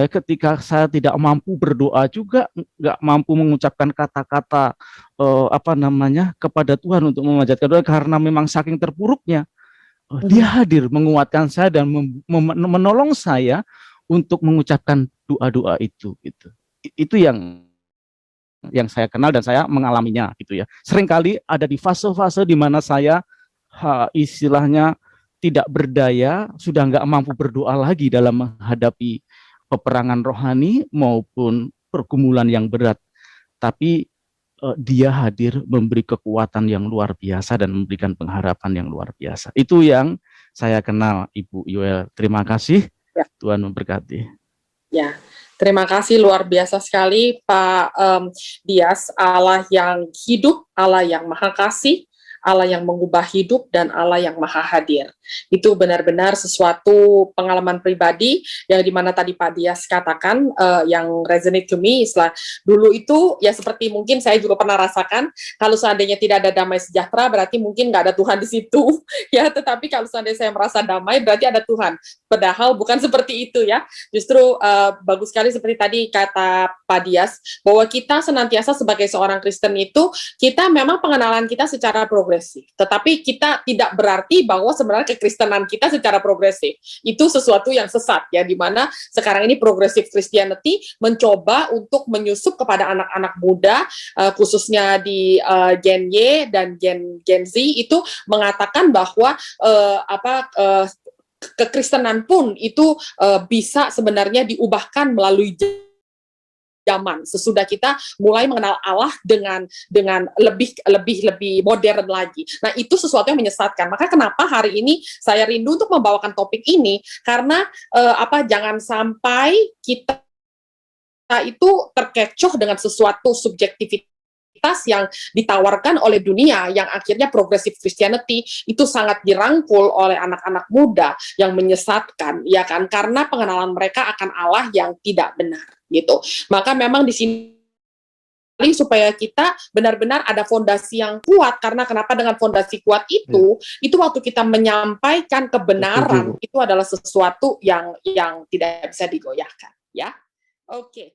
ketika saya tidak mampu berdoa juga, nggak mampu mengucapkan kata-kata kepada Tuhan untuk memanjatkan doa karena memang saking terpuruknya, dia hadir menguatkan saya dan menolong saya untuk mengucapkan doa-doa itu. Itu yang saya kenal dan saya mengalaminya gitu ya. Seringkali ada di fase-fase di mana saya istilahnya tidak berdaya, sudah nggak mampu berdoa lagi dalam menghadapi peperangan rohani maupun pergumulan yang berat. Tapi dia hadir memberi kekuatan yang luar biasa dan memberikan pengharapan yang luar biasa. Itu yang saya kenal, Ibu Yoel. Terima kasih. Ya. Tuhan memberkati. Ya. Terima kasih, luar biasa sekali Pak Dias. Allah yang hidup, Allah yang maha kasih, Allah yang mengubah hidup, dan Allah yang maha hadir. Itu benar-benar sesuatu pengalaman pribadi yang dimana tadi Pak Dias katakan, yang resonate to me istilah dulu itu ya seperti mungkin saya juga pernah rasakan, kalau seandainya tidak ada damai sejahtera berarti mungkin nggak ada Tuhan di situ ya, tetapi kalau seandainya saya merasa damai berarti ada Tuhan, padahal bukan seperti itu ya. Justru bagus sekali seperti tadi kata Pak Dias, bahwa kita senantiasa sebagai seorang Kristen itu, kita memang pengenalan kita secara progresif, tetapi kita tidak berarti bahwa sebenarnya kekristenan kita secara progresif. Itu sesuatu yang sesat ya, di mana sekarang ini progressive Christianity mencoba untuk menyusup kepada anak-anak muda, khususnya di Gen Y dan Gen Z, itu mengatakan bahwa kekristenan pun itu bisa sebenarnya diubahkan melalui zaman sesudah kita mulai mengenal Allah dengan lebih modern lagi. Nah, itu sesuatu yang menyesatkan. Maka kenapa hari ini saya rindu untuk membawakan topik ini, karena jangan sampai kita itu terkecoh dengan sesuatu subjektivitas yang ditawarkan oleh dunia, yang akhirnya progressive Christianity itu sangat dirangkul oleh anak-anak muda yang menyesatkan, ya kan, karena pengenalan mereka akan Allah yang tidak benar gitu. Maka memang di sini supaya kita benar-benar ada fondasi yang kuat, karena kenapa dengan fondasi kuat itu waktu kita menyampaikan kebenaran itu adalah sesuatu yang tidak bisa digoyahkan ya. Oke.